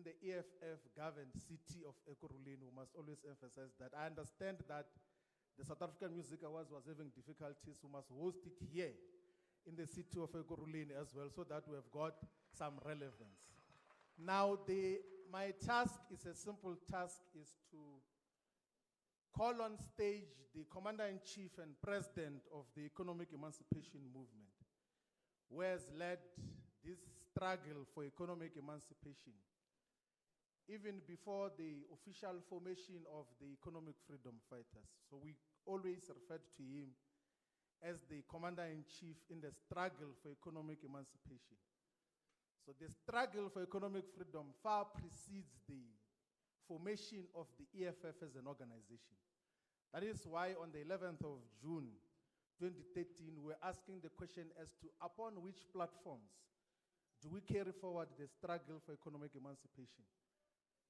the EFF-governed city of Ekurhuleni, we must always emphasize that. I understand that the South African Music Awards was having difficulties. We must host it here in the city of Ekurhuleni as well, so that we have got some relevance. Now, my task is a simple task, is to call on stage the Commander-in-Chief and President of the Economic Emancipation Movement, who has led this struggle for economic emancipation, even before the official formation of the Economic Freedom Fighters. So we always referred to him as the Commander-in-Chief in the struggle for economic emancipation. So the struggle for economic freedom far precedes the formation of the EFF as an organization. That is why on the 11th of June 2013, we're asking the question as to upon which platforms do we carry forward the struggle for economic emancipation.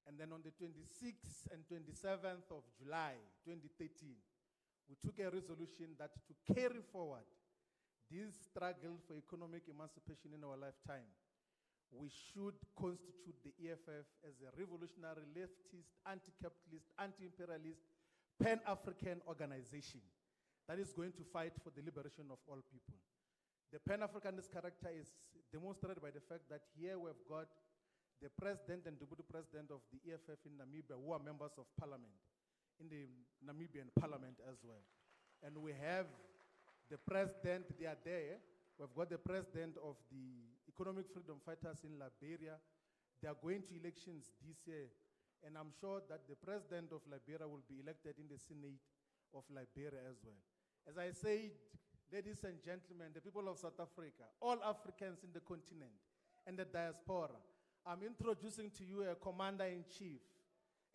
And then on the 26th and 27th of July 2013, we took a resolution that to carry forward this struggle for economic emancipation in our lifetime, we should constitute the EFF as a revolutionary, leftist, anti-capitalist, anti-imperialist, pan-African organization that is going to fight for the liberation of all people. The Pan-Africanist character is demonstrated by the fact that here we've got the president and deputy president of the EFF in Namibia, who are members of parliament in the Namibian parliament as well. And we have the president, they are there. We've got the president of the Economic Freedom Fighters in Liberia. They are going to elections this year. And I'm sure that the president of Liberia will be elected in the Senate of Liberia as well. As I said, ladies and gentlemen, the people of South Africa, all Africans in the continent and the diaspora, I'm introducing to you a commander-in-chief,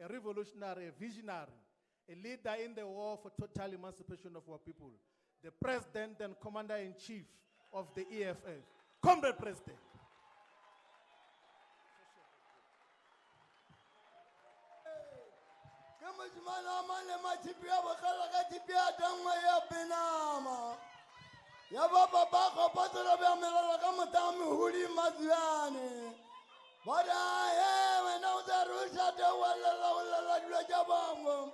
a revolutionary, a visionary, a leader in the war for total emancipation of our people, the president and commander-in-chief of the EFF, Comrade President. Ya baba bako patro be amela ka mutami huli maziane bada he we na uzarusha de wala dula jabango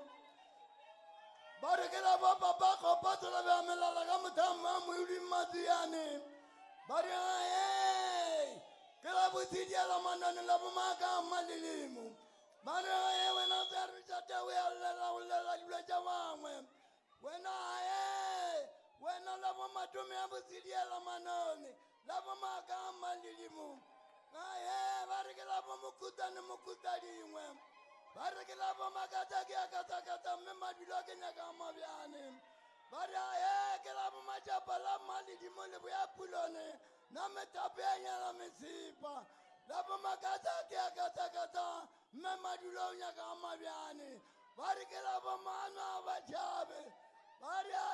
bada kila baba bako patro be amela ka mutami huli maziane bada he kila butidia la manana la maka malilimu bada he we na uzarusha de wala dula jabango we na he when I love my tommy, I was the yellow manoni, love my gamma lilimu. I have a regular Mukuta and Mukutari. Baragilava Magataki, Akatakata, Memadulak and Agamaviani. But I have Majapala, Malidimone, we are Pulone, Nametapia, Messipa, Lava Magataki, Akatakata, Memadulonia Gamaviani. Baragilava Mana Vajabe. Maria,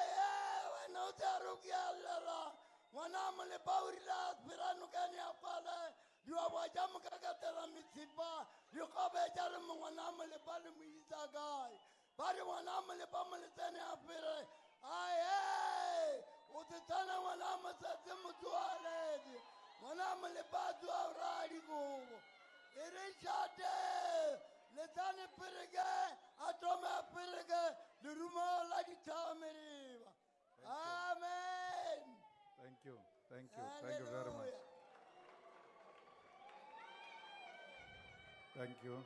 no Tarukiala, Wanamale Paurila, Piranukania Pala, you are Wajamakatela Mitsipa, you come a Jalam Wanamale Palamisa guy, Pariwanamale Pamalitania Pire, aye, Utana Wanamasa Timutuale, Wanamale Padua Radigo, Irishate. Letane Perega, Atoma Perega, the rumor like Tamariva. Amen. Thank you. Thank you. Thank you very much. Thank you.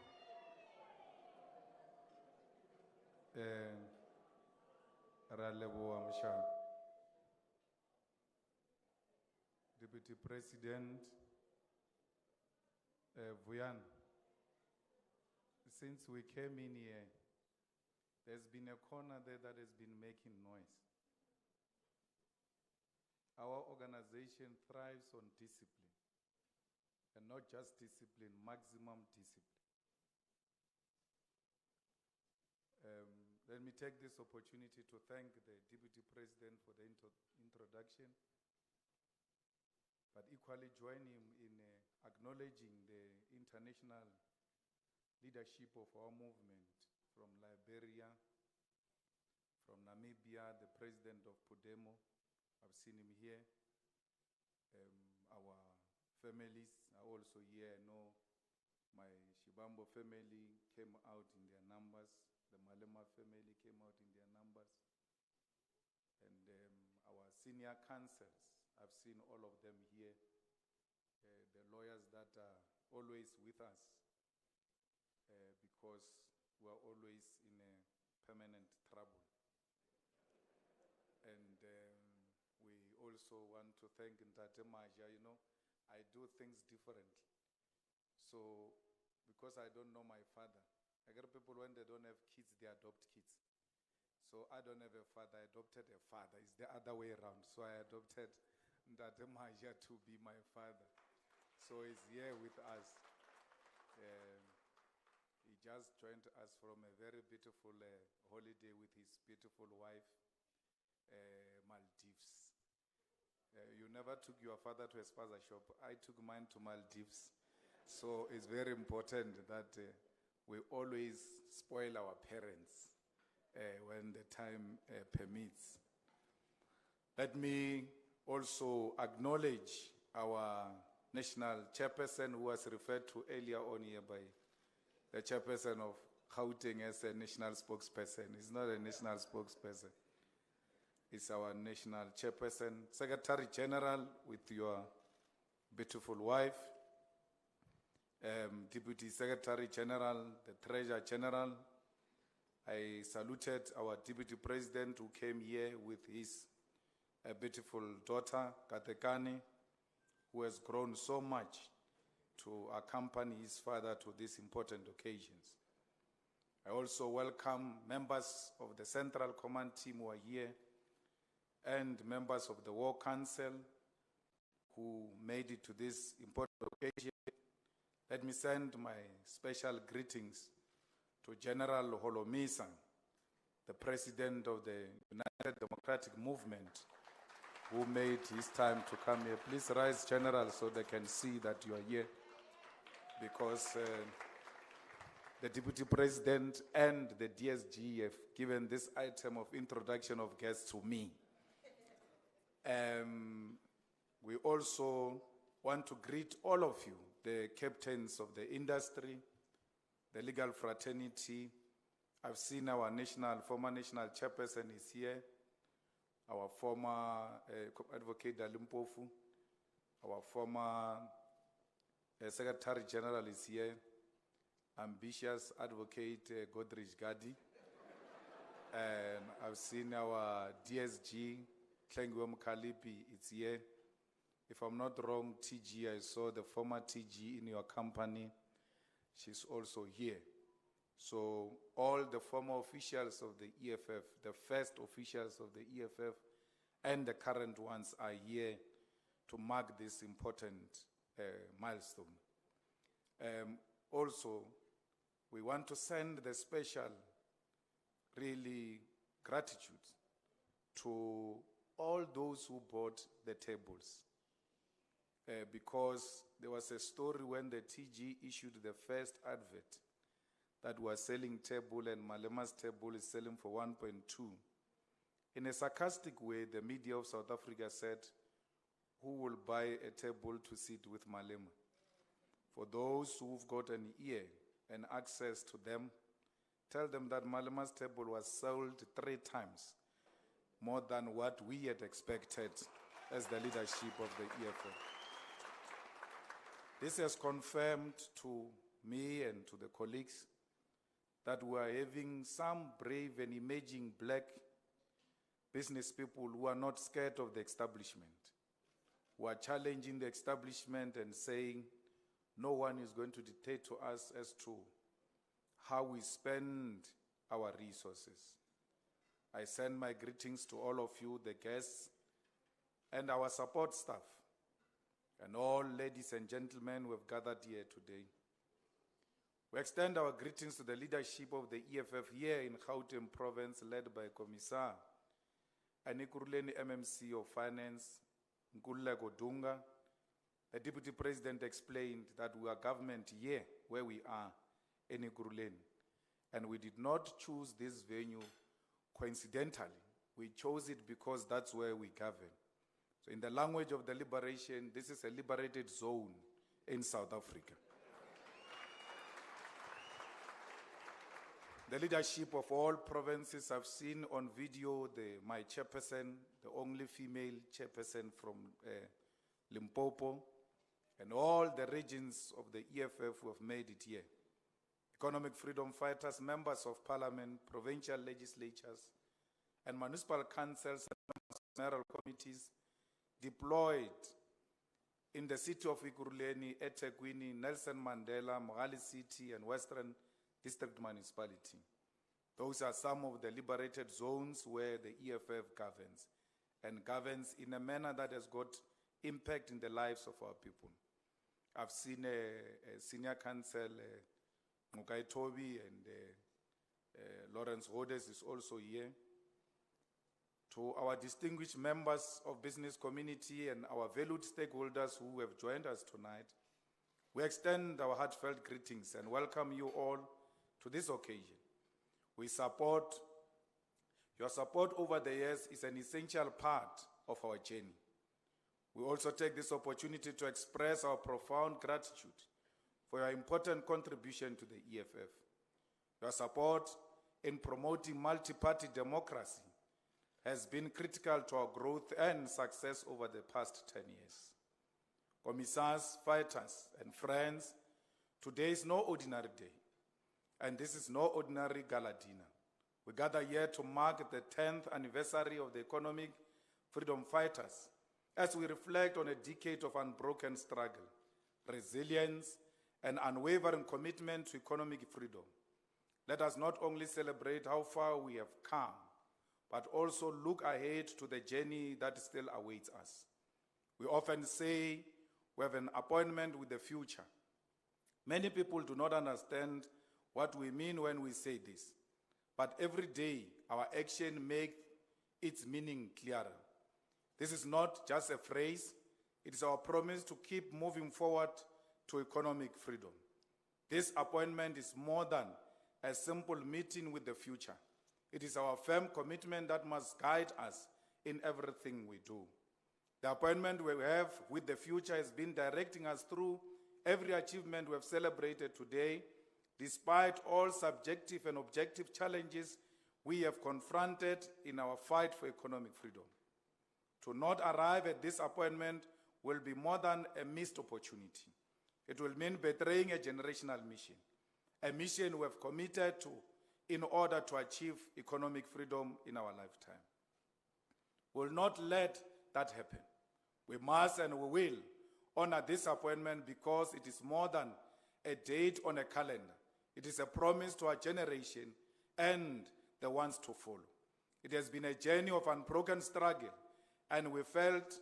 Ralevo Amsha, Deputy President Vuyan. Since we came in here, there's been a corner there that has been making noise. Our organization thrives on discipline, and not just discipline, maximum discipline. Let me take this opportunity to thank the Deputy President for the introduction, but equally join him in acknowledging the international leadership of our movement from Liberia, from Namibia, the president of Podemo. I've seen him here. Our families are also here. I know my Shiba Tambo family came out in their numbers. The Malema family came out in their numbers. And our senior counsels, I've seen all of them here. The lawyers that are always with us because we're always in a permanent trouble. And we also want to thank Ntate Maja. You know, I do things differently. So, because I don't know my father, I get people when they don't have kids, they adopt kids. So I don't have a father, I adopted a father. It's the other way around. So I adopted Ntate Maja to be my father. So he's here with us. He just joined us from a very beautiful holiday with his beautiful wife, Maldives. You never took your father to a spaza shop. I took mine to Maldives. So it's very important that we always spoil our parents when the time permits. Let me also acknowledge our national chairperson who was referred to earlier on here by the chairperson of Gauteng as a national spokesperson. He's not a national spokesperson. It's our national chairperson, Secretary General with your beautiful wife, Deputy Secretary General, the Treasurer General. I saluted our Deputy President who came here with his beautiful daughter, Katekani, who has grown so much to accompany his father to these important occasions. I also welcome members of the Central Command team who are here and members of the War Council who made it to this important occasion. Let me send my special greetings to General Holomisa, the President of the United Democratic Movement, who made his time to come here. Please rise, General, so they can see that you are here, because the Deputy President and the DSG have given this item of introduction of guests to me. We also want to greet all of you, the captains of the industry, the legal fraternity. I've seen our former national chairperson is here, our former advocate Dalimpofu, our former Secretary General is here, ambitious advocate Godrich Gadi, and I've seen our DSG, Klengwe Mkalipi, is here. If I'm not wrong, TG, I saw the former TG in your company. She's also here. So all the former officials of the EFF, the first officials of the EFF, and the current ones are here to mark this important milestone. Also, we want to send the special, really, gratitude to all those who bought the tables. Because there was a story when the TG issued the first advert that was selling table and Malema's table is selling for 1.2. In a sarcastic way, the media of South Africa said, who will buy a table to sit with Malema? For those who've got an ear and access to them, tell them that Malema's table was sold 3 times more than what we had expected as the leadership of the EFF. This has confirmed to me and to the colleagues that we are having some brave and emerging black business people who are not scared of the establishment, who are challenging the establishment and saying no one is going to dictate to us as to how we spend our resources. I send my greetings to all of you, the guests, and our support staff, and all ladies and gentlemen who have gathered here today. We extend our greetings to the leadership of the EFF here in Gauteng province, led by Commissar Anikuruleni MMC of Finance, Nkululeko Dunga. The Deputy President explained that we are government here where we are, Enikuruleni. And we did not choose this venue coincidentally. We chose it because that's where we govern. So in the language of the liberation, this is a liberated zone in South Africa. The leadership of all provinces, I've seen on video my chairperson, the only female chairperson from Limpopo, and all the regions of the EFF who have made it here. Economic freedom fighters, members of parliament, provincial legislatures, and municipal councils and mayoral committees deployed in the city of Ekurhuleni, eThekwini, Nelson Mandela, Mogale City, and Western District Municipality. Those are some of the liberated zones where the EFF governs, and governs in a manner that has got impact in the lives of our people. I've seen a senior council, Mukai Toby, and Lawrence Rhodes is also here. To our distinguished members of business community and our valued stakeholders who have joined us tonight, we extend our heartfelt greetings and welcome you all to this occasion. Your support over the years is an essential part of our journey. We also take this opportunity to express our profound gratitude for your important contribution to the EFF. Your support in promoting multi-party democracy has been critical to our growth and success over the past 10 years. Commissars, fighters, and friends, today is no ordinary day, and this is no ordinary gala dinner. We gather here to mark the 10th anniversary of the economic freedom fighters as we reflect on a decade of unbroken struggle, resilience, and unwavering commitment to economic freedom. Let us not only celebrate how far we have come, but also look ahead to the journey that still awaits us. We often say we have an appointment with the future. Many people do not understand what we mean when we say this, but every day our action makes its meaning clearer. This is not just a phrase, it is our promise to keep moving forward to economic freedom. This appointment is more than a simple meeting with the future. It is our firm commitment that must guide us in everything we do. The appointment we have with the future has been directing us through every achievement we have celebrated today, despite all subjective and objective challenges we have confronted in our fight for economic freedom. To not arrive at this appointment will be more than a missed opportunity. It will mean betraying a generational mission, a mission we have committed to in order to achieve economic freedom in our lifetime. We will not let that happen. We must and we will honor this appointment because it is more than a date on a calendar. It is a promise to our generation and the ones to follow. It has been a journey of unbroken struggle, and we felt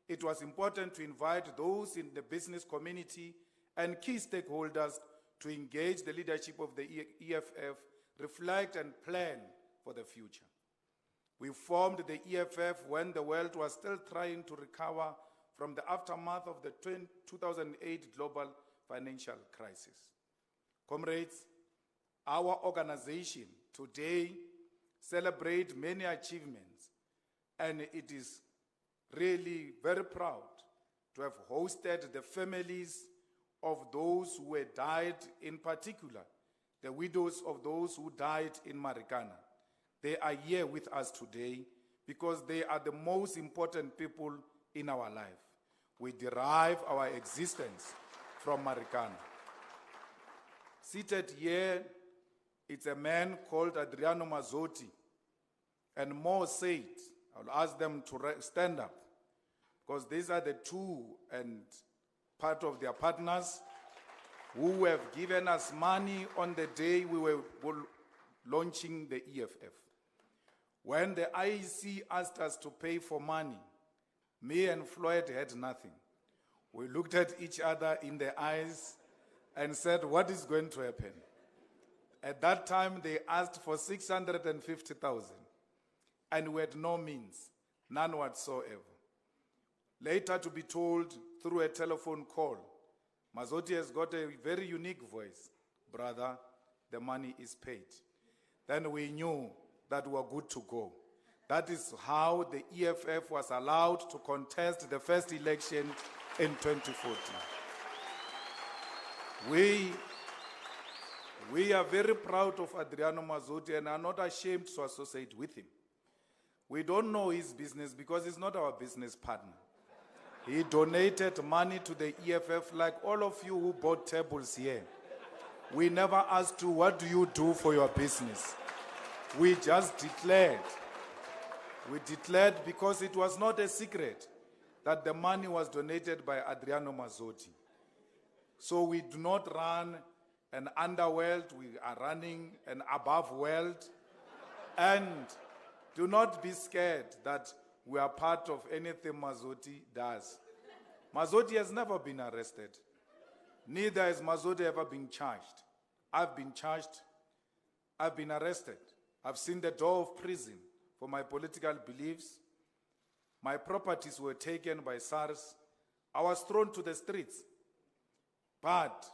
it was important to invite those in the business community and key stakeholders to engage the leadership of the EFF, reflect and plan for the future. We formed the EFF when the world was still trying to recover from the aftermath of the 2008 global financial crisis. Comrades, our organization today celebrates many achievements, and it is really very proud to have hosted the families of those who had died, in particular, the widows of those who died in Marikana. They are here with us today because they are the most important people in our life. We derive our existence from Marikana. Seated here, it's a man called Adriano Mazzotti, and more said. I'll ask them to stand up because these are the two and part of their partners who have given us money on the day we were launching the EFF. When the IEC asked us to pay for money, me and Floyd had nothing. We looked at each other in the eyes and said, what is going to happen? At that time, they asked for 650,000, and we had no means, none whatsoever. Later to be told through a telephone call, Mazzotti has got a very unique voice. Brother, the money is paid. Then we knew that we were good to go. That is how the EFF was allowed to contest the first election in 2014. We We are very proud of Adriano Mazzotti and are not ashamed to associate with him. We don't know his business because he's not our business partner. He donated money to the EFF like all of you who bought tables here. We never asked you, what do you do for your business? We just declared. We declared because it was not a secret that the money was donated by Adriano Mazzotti. So we do not run an underworld, we are running an above world. And do not be scared that we are part of anything Mazzotti does. Mazzotti has never been arrested. Neither has Mazzotti ever been charged. I've been charged. I've been arrested. I've seen the door of prison for my political beliefs. My properties were taken by SARS. I was thrown to the streets. But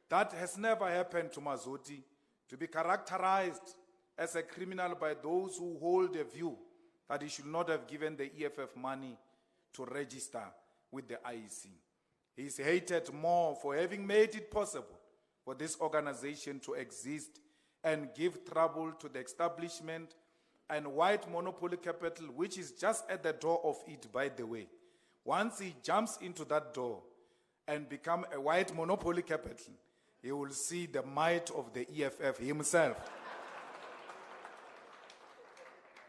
that has never happened to Mazzotti, to be characterized as a criminal by those who hold a view that he should not have given the EFF money to register with the IEC. He is hated more for having made it possible for this organization to exist and give trouble to the establishment and white monopoly capital, which is just at the door of it, by the way. Once he jumps into that door and become a white monopoly capital, he will see the might of the EFF himself.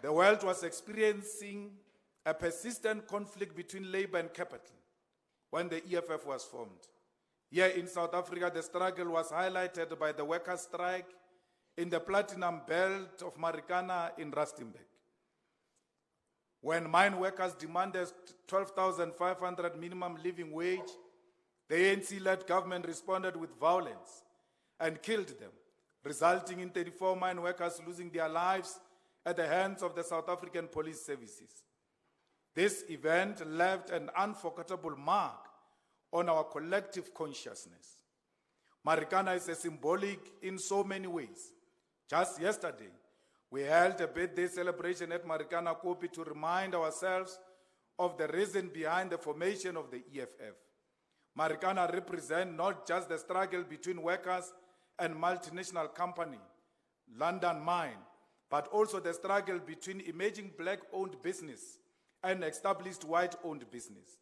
The world was experiencing a persistent conflict between labor and capital when the EFF was formed. Here in South Africa, the struggle was highlighted by the workers' strike in the platinum belt of Marikana in Rustenburg. When mine workers demanded 12,500 minimum living wage, the ANC-led government responded with violence and killed them, resulting in 34 mine workers losing their lives at the hands of the South African police services. This event left an unforgettable mark on our collective consciousness. Marikana is a symbolic in so many ways. Just yesterday, we held a birthday celebration at Marikana Kopi to remind ourselves of the reason behind the formation of the EFF. Marikana represents not just the struggle between workers and multinational company, London Mine, but also the struggle between emerging black-owned business and established white-owned business.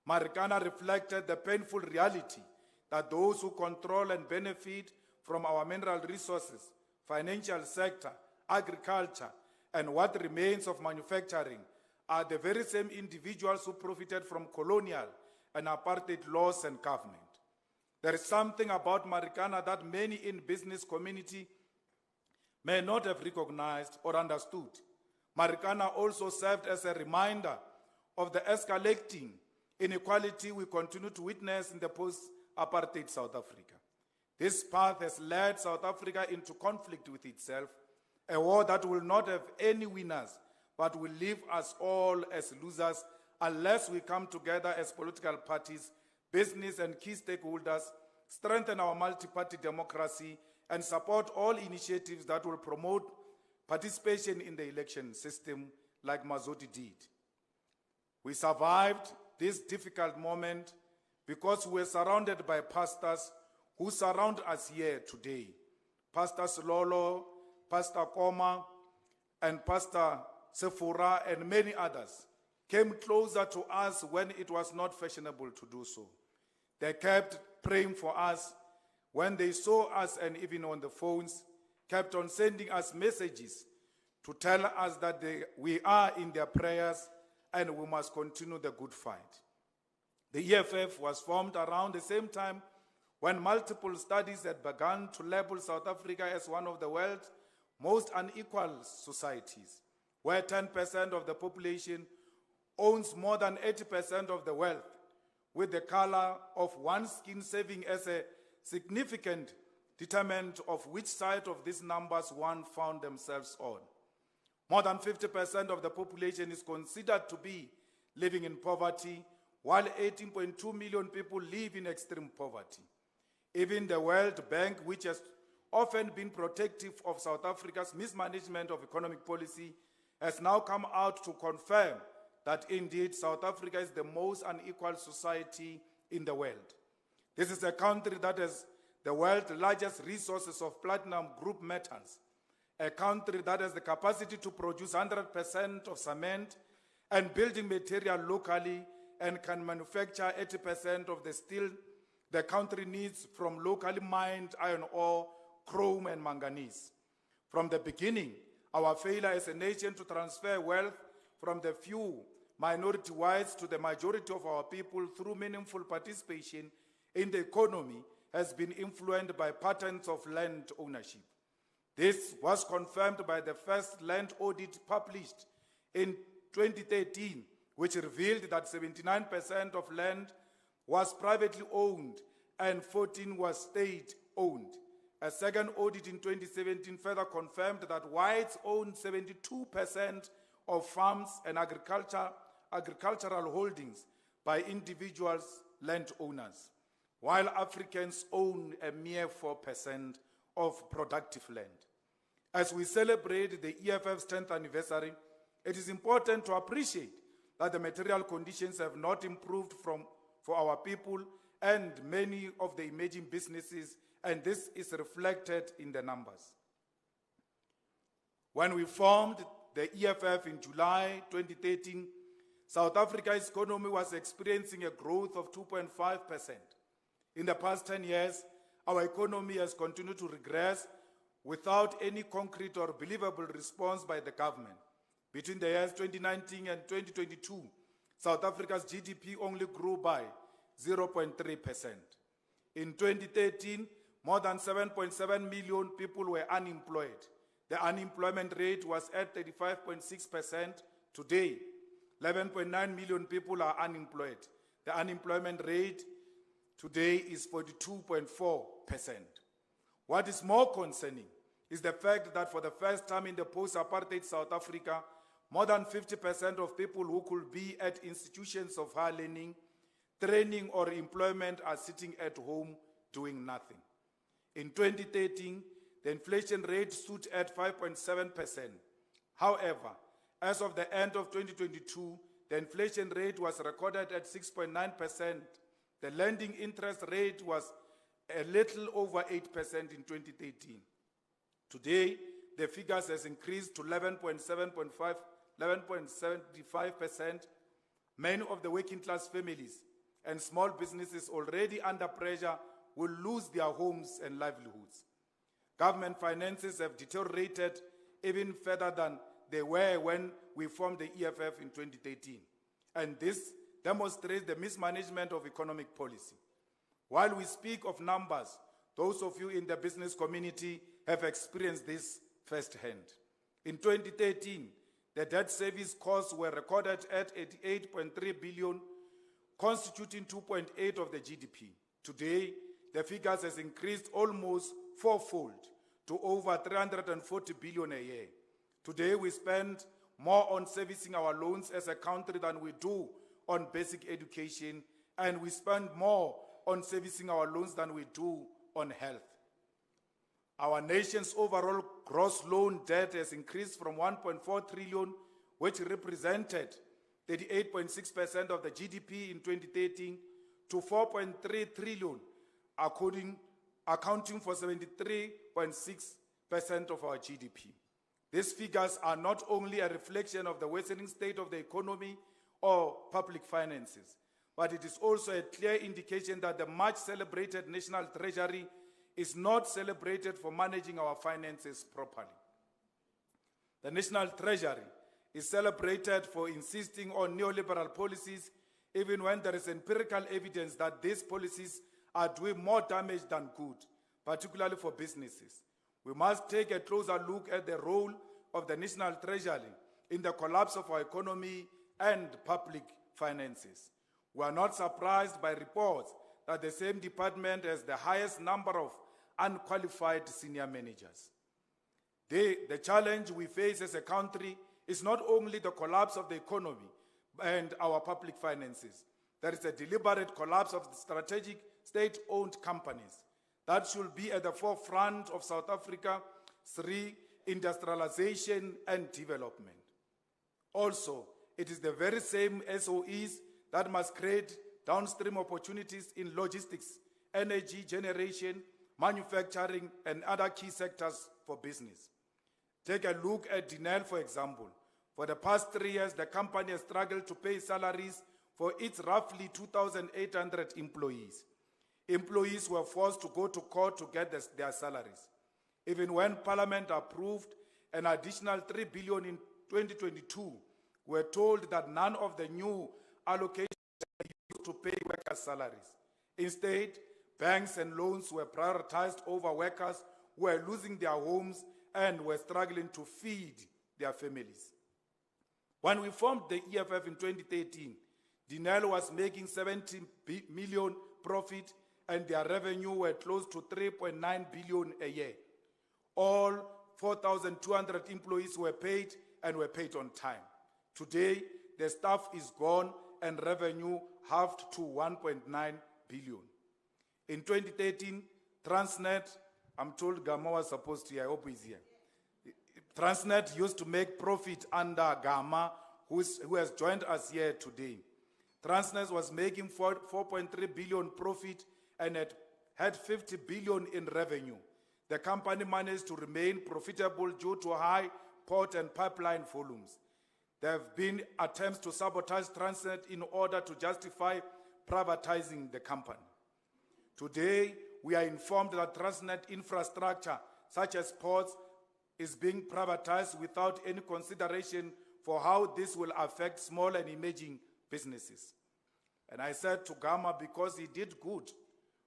Marikana reflected the painful reality that those who control and benefit from our mineral resources, financial sector, agriculture, and what remains of manufacturing are the very same individuals who profited from colonial and apartheid laws and government. There is something about Marikana that many in business community may not have recognized or understood. Marikana also served as a reminder of the escalating inequality we continue to witness in the post-apartheid South Africa. This path has led South Africa into conflict with itself, a war that will not have any winners, but will leave us all as losers unless we come together as political parties, business and key stakeholders, strengthen our multi-party democracy, and support all initiatives that will promote participation in the election system like Mazzotti did. We survived this difficult moment because we were surrounded by pastors who surround us here today. Pastor Lolo, Pastor Koma, and Pastor Sephora, and many others came closer to us when it was not fashionable to do so. They kept praying for us when they saw us, and even on the phones, kept on sending us messages to tell us that we are in their prayers and we must continue the good fight. The EFF was formed around the same time when multiple studies had begun to label South Africa as one of the world's most unequal societies, where 10% of the population owns more than 80% of the wealth, with the color of one's skin serving as a significant determinant of which side of these numbers one found themselves on. More than 50% of the population is considered to be living in poverty, while 18.2 million people live in extreme poverty. Even the World Bank, which has often been protective of South Africa's mismanagement of economic policy, has now come out to confirm that indeed South Africa is the most unequal society in the world. This is a country that has the world's largest resources of platinum group metals, a country that has the capacity to produce 100% of cement and building material locally and can manufacture 80% of the steel the country needs from locally mined iron ore, chrome, and manganese. From the beginning, our failure as a nation to transfer wealth from the few minority whites to the majority of our people through meaningful participation in the economy has been influenced by patterns of land ownership. This was confirmed by the first land audit published in 2013, which revealed that 79% of land was privately owned and 14% was state-owned. A second audit in 2017 further confirmed that whites owned 72% of farms and agricultural holdings by individuals, landowners, while Africans own a mere 4% of productive land. As we celebrate the EFF's 10th anniversary, it is important to appreciate that the material conditions have not improved for our people and many of the emerging businesses, and this is reflected in the numbers. When we formed the EFF in July 2013, South Africa's economy was experiencing a growth of 2.5%. In the past 10 years, our economy has continued to regress without any concrete or believable response by the government. Between the years 2019 and 2022, South Africa's GDP only grew by 0.3%. In 2013, more than 7.7 million people were unemployed. The unemployment rate was at 35.6%. Today, 11.9 million people are unemployed. The unemployment rate today is 42.4%. What is more concerning is the fact that for the first time in the post-apartheid South Africa, more than 50% of people who could be at institutions of higher learning, training, or employment are sitting at home doing nothing. In 2013, the inflation rate stood at 5.7%. However, as of the end of 2022, the inflation rate was recorded at 6.9%. The lending interest rate was a little over 8% in 2013. Today, the figures has increased to 11.75%. Many of the working class families and small businesses already under pressure will lose their homes and livelihoods. Government finances have deteriorated even further than they were when we formed the EFF in 2013. And this demonstrates the mismanagement of economic policy. While we speak of numbers, those of you in the business community have experienced this firsthand. In 2013, the debt service costs were recorded at 88.3 billion, constituting 2.8% of the GDP. Today, the figures has increased almost fourfold to over 340 billion a year. Today, we spend more on servicing our loans as a country than we do on basic education, and we spend more on servicing our loans than we do on health. Our nation's overall gross loan debt has increased from 1.4 trillion, which represented 38.6% of the GDP in 2013, to 4.3 trillion, accounting for 73.6% of our GDP. These figures are not only a reflection of the worsening state of the economy or public finances, but it is also a clear indication that the much celebrated National Treasury is not celebrated for managing our finances properly. The National Treasury is celebrated for insisting on neoliberal policies, even when there is empirical evidence that these policies are doing more damage than good, particularly for businesses. We must take a closer look at the role of the National Treasury in the collapse of our economy and public finances. We are not surprised by reports that the same department has the highest number of unqualified senior managers. The challenge we face as a country is not only the collapse of the economy and our public finances. There is a deliberate collapse of the strategic state-owned companies that should be at the forefront of South Africa's reindustrialization and development. Also, it is the very same SOEs that must create downstream opportunities in logistics, energy generation, manufacturing, and other key sectors for business. Take a look at Dinel, for example. For the past 3 years, the company has struggled to pay salaries for its roughly 2,800 employees. Employees were forced to go to court to get their salaries. Even when Parliament approved an additional 3 billion in 2022, we were told that none of the new allocations were used to pay workers' salaries. Instead, banks and loans were prioritized over workers who were losing their homes and were struggling to feed their families. When we formed the EFF in 2013, Dinel was making 70 million profit and their revenue were close to 3.9 billion a year. All 4,200 employees were paid and were paid on time. Today, the staff is gone and revenue halved to 1.9 billion. In 2013, Transnet, I'm told Gama was supposed to, I hope he's here. Transnet used to make profit under Gama, who has joined us here today. Transnet was making 4.3 billion profit and had 50 billion in revenue. The company managed to remain profitable due to high port and pipeline volumes. There have been attempts to sabotage Transnet in order to justify privatizing the company. Today, we are informed that Transnet infrastructure, such as ports, is being privatized without any consideration for how this will affect small and emerging businesses. And I said to Gama, because he did good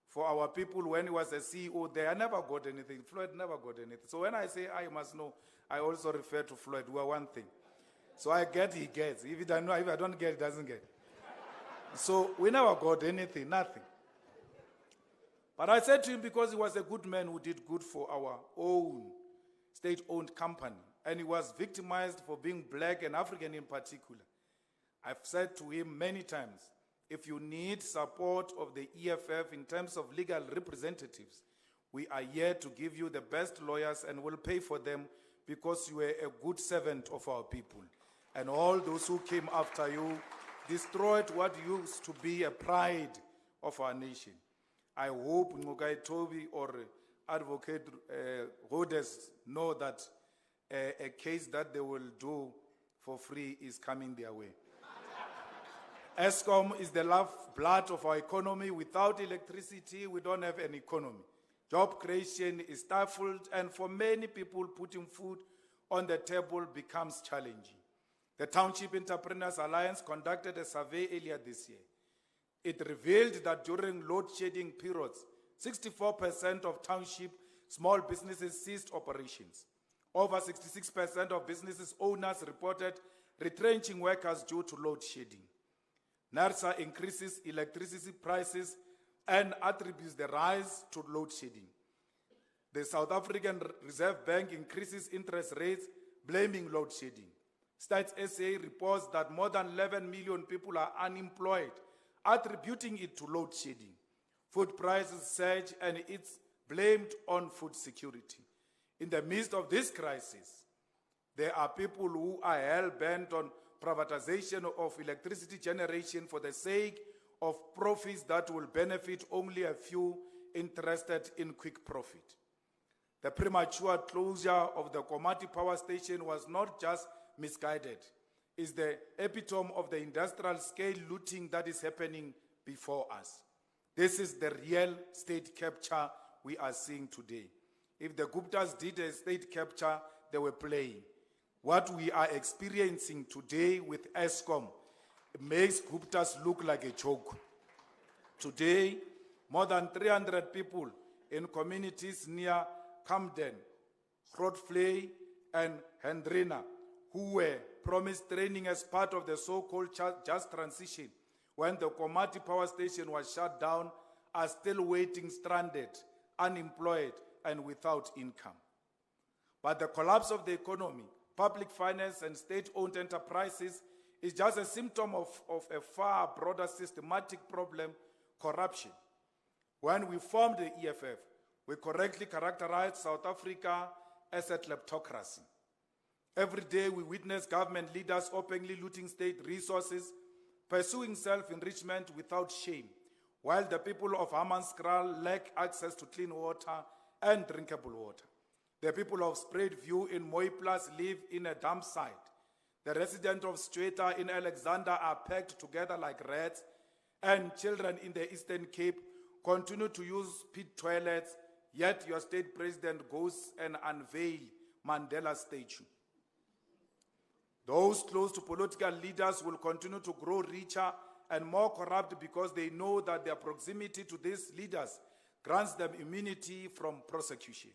for our people when he was a CEO, they never got anything. Floyd never got anything. So when I say I must know, I also refer to Floyd. We are one thing. So I get, he gets. If I don't get, he doesn't get. So we never got anything, nothing. But I said to him, because he was a good man who did good for our own state-owned company, and he was victimized for being black and African in particular. I've said to him many times, if you need support of the EFF in terms of legal representatives, we are here to give you the best lawyers and will pay for them because you were a good servant of our people. And all those who came after you destroyed what used to be a pride of our nation. I hope Ngugai Toby or Advocate Rhodes know that a case that they will do for free is coming their way. Eskom is the lifeblood of our economy. Without electricity, we don't have an economy. Job creation is stifled, and for many people, putting food on the table becomes challenging. The Township Entrepreneurs Alliance conducted a survey earlier this year. It revealed that during load shedding periods, 64% of township small businesses ceased operations. Over 66% of businesses owners reported retrenching workers due to load shedding. NERSA increases electricity prices and attributes the rise to load shedding. The South African Reserve Bank increases interest rates, blaming load shedding. Stats SA reports that more than 11 million people are unemployed, attributing it to load shedding. Food prices surge and it's blamed on food security. In the midst of this crisis, there are people who are hell-bent on privatization of electricity generation for the sake of profits that will benefit only a few interested in quick profit. The premature closure of the Komati power station was not just misguided. It's the epitome of the industrial scale looting that is happening before us. This is the real state capture we are seeing today. If the Guptas did a state capture, they were playing. What we are experiencing today with Eskom makes Guptas look like a joke. Today, more than 300 people in communities near Camden, Grootvlei, and Hendrina, who were promised training as part of the so-called just transition when the Komati power station was shut down, are still waiting stranded, unemployed, and without income. But the collapse of the economy, public finance, and state-owned enterprises is just a symptom of a far broader systematic problem, corruption. When we formed the EFF, we correctly characterized South Africa as a kleptocracy. Every day we witness government leaders openly looting state resources, pursuing self-enrichment without shame, while the people of Hammanskraal lack access to clean water and drinkable water. The people of Spreadview in Mooiplaas live in a dump site. The residents of Stweta in Alexander are packed together like rats, and children in the Eastern Cape continue to use pit toilets, yet your state president goes and unveils Mandela's statue. Those close to political leaders will continue to grow richer and more corrupt because they know that their proximity to these leaders grants them immunity from prosecution.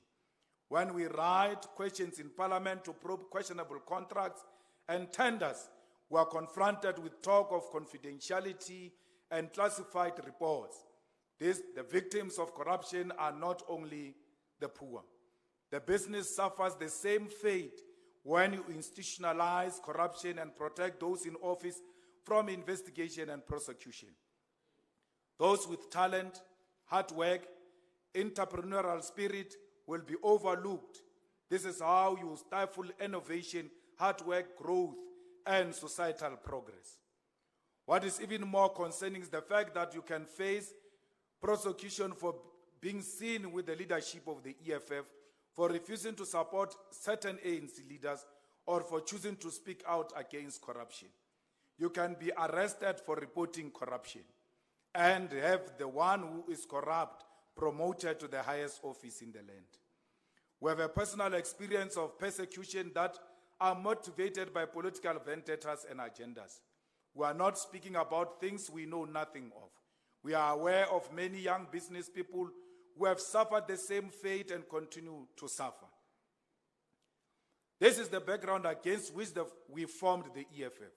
When we write questions in Parliament to probe questionable contracts and tenders, we are confronted with talk of confidentiality and classified reports. The victims of corruption are not only the poor. The business suffers the same fate when you institutionalize corruption and protect those in office from investigation and prosecution. Those with talent, hard work, entrepreneurial spirit will be overlooked. This is how you stifle innovation, hard work, growth, and societal progress. What is even more concerning is the fact that you can face prosecution for being seen with the leadership of the EFF, for refusing to support certain ANC leaders, or for choosing to speak out against corruption. You can be arrested for reporting corruption and have the one who is corrupt promoted to the highest office in the land. We have a personal experience of persecution that are motivated by political vendettas and agendas. We are not speaking about things we know nothing of. We are aware of many young business people who have suffered the same fate and continue to suffer. This is the background against which we formed the EFF.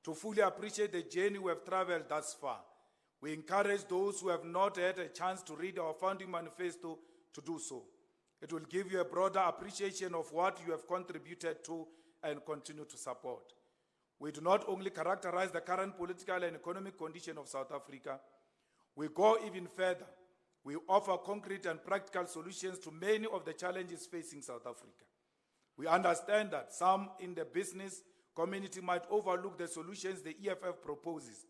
To fully appreciate the journey we have traveled thus far, we encourage those who have not had a chance to read our founding manifesto to do so. It will give you a broader appreciation of what you have contributed to and continue to support. We do not only characterize the current political and economic condition of South Africa, we go even further. We offer concrete and practical solutions to many of the challenges facing South Africa. We understand that some in the business community might overlook the solutions the EFF proposes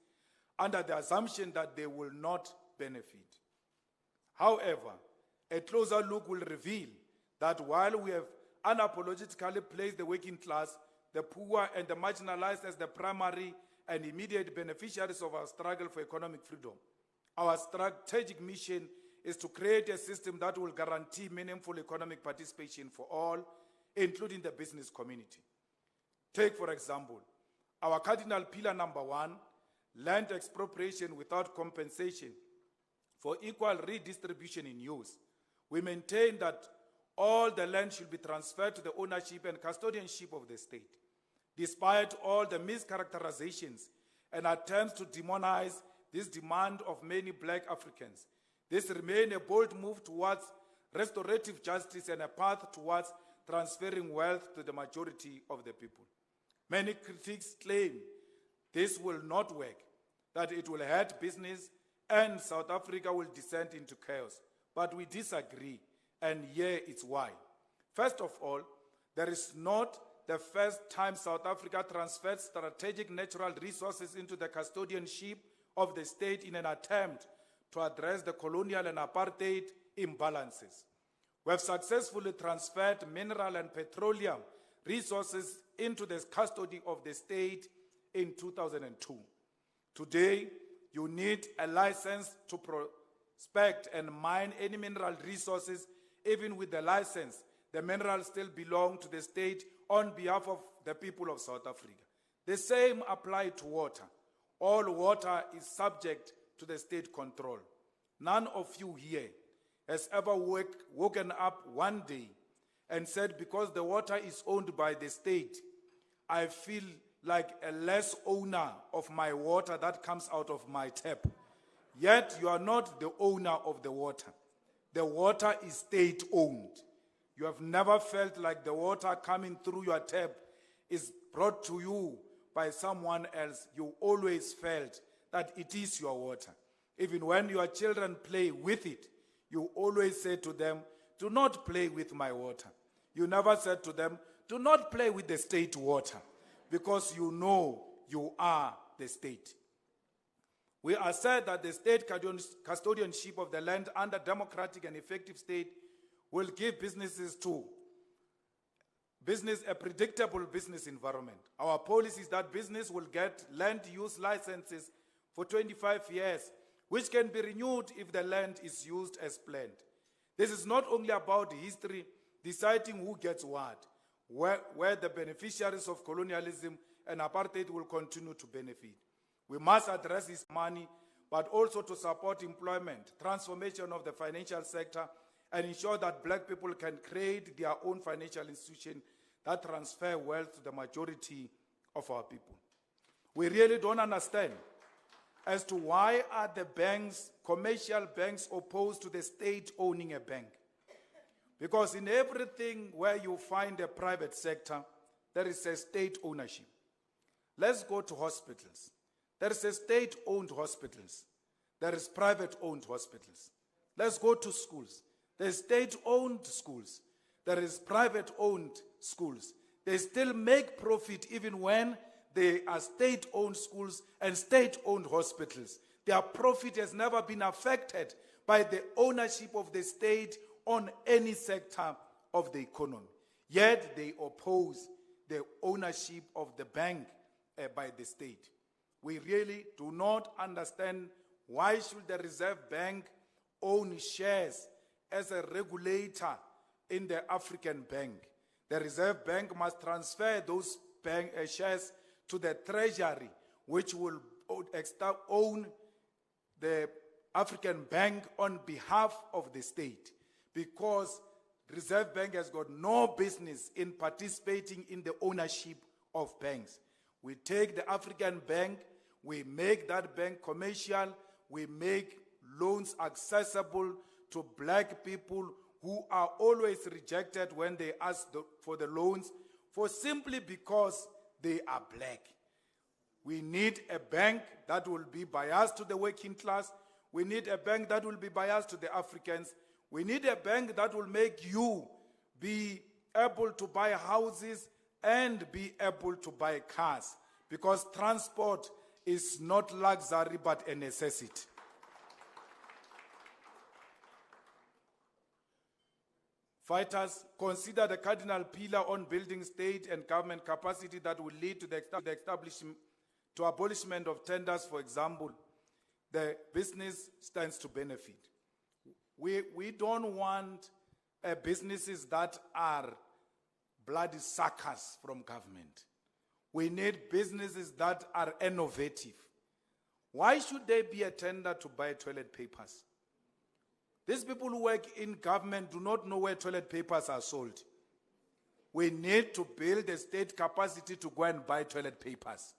under the assumption that they will not benefit. However, a closer look will reveal that while we have unapologetically placed the working class, the poor, and the marginalized as the primary and immediate beneficiaries of our struggle for economic freedom, our strategic mission is to create a system that will guarantee meaningful economic participation for all, including the business community. Take, for example, our cardinal pillar number 1, land expropriation without compensation for equal redistribution in use. We maintain that all the land should be transferred to the ownership and custodianship of the state. Despite all the mischaracterizations and attempts to demonize this demand of many black Africans, this remains a bold move towards restorative justice and a path towards transferring wealth to the majority of the people. Many critics claim this will not work, that it will hurt business and South Africa will descend into chaos. But we disagree, and here is why. First of all, there is not the first time South Africa transferred strategic natural resources into the custodianship of the state in an attempt to address the colonial and apartheid imbalances. We have successfully transferred mineral and petroleum resources into the custody of the state in 2002. Today, you need a license to prospect and mine any mineral resources. Even with the license, the minerals still belong to the state on behalf of the people of South Africa. The same applies to water. All water is subject to the state control. None of you here has ever woken up one day and said, because the water is owned by the state, I feel like a less owner of my water that comes out of my tap. Yet you are not the owner of the water. The water is state-owned. You have never felt like the water coming through your tap is brought to you by someone else. You always felt that it is your water. Even when your children play with it, you always say to them, do not play with my water. You never said to them, do not play with the state water, because you know you are the state. We assert that the state custodianship of the land under democratic and effective state will give businesses a predictable business environment. Our policy is that business will get land use licenses for 25 years, which can be renewed if the land is used as planned. This is not only about history deciding who gets what, where the beneficiaries of colonialism and apartheid will continue to benefit. We must address this money, but also to support employment, transformation of the financial sector, and ensure that black people can create their own financial institution that transfer wealth to the majority of our people. We really don't understand as to why are the banks, commercial banks, opposed to the state owning a bank. Because in everything where you find a private sector, there is a state ownership. Let's go to hospitals. There is a state-owned hospitals. There is private-owned hospitals. Let's go to schools. There is state-owned schools. There is private-owned schools. They still make profit even when they are state-owned schools and state-owned hospitals. Their profit has never been affected by the ownership of the state on any sector of the economy. Yet they oppose the ownership of the bank by the state. We really do not understand why should the Reserve Bank own shares as a regulator in the African bank. The Reserve Bank must transfer those bank shares to the Treasury, which will own the African bank on behalf of the state, because Reserve Bank has got no business in participating in the ownership of banks. We take the African bank, we make that bank commercial, we make loans accessible to black people who are always rejected when they ask for the loans, simply because they are black. We need a bank that will be biased to the working class. We need a bank that will be biased to the Africans. We need a bank that will make you be able to buy houses and be able to buy cars, because transport is not luxury but a necessity. Fighters consider the cardinal pillar on building state and government capacity that will lead to the abolishment of tenders, for example. The business stands to benefit. We don't want businesses that are bloody suckers from government. We need businesses that are innovative. Why should there be a tender to buy toilet papers? These people who work in government do not know where toilet papers are sold. We need to build a state capacity to go and buy toilet papers.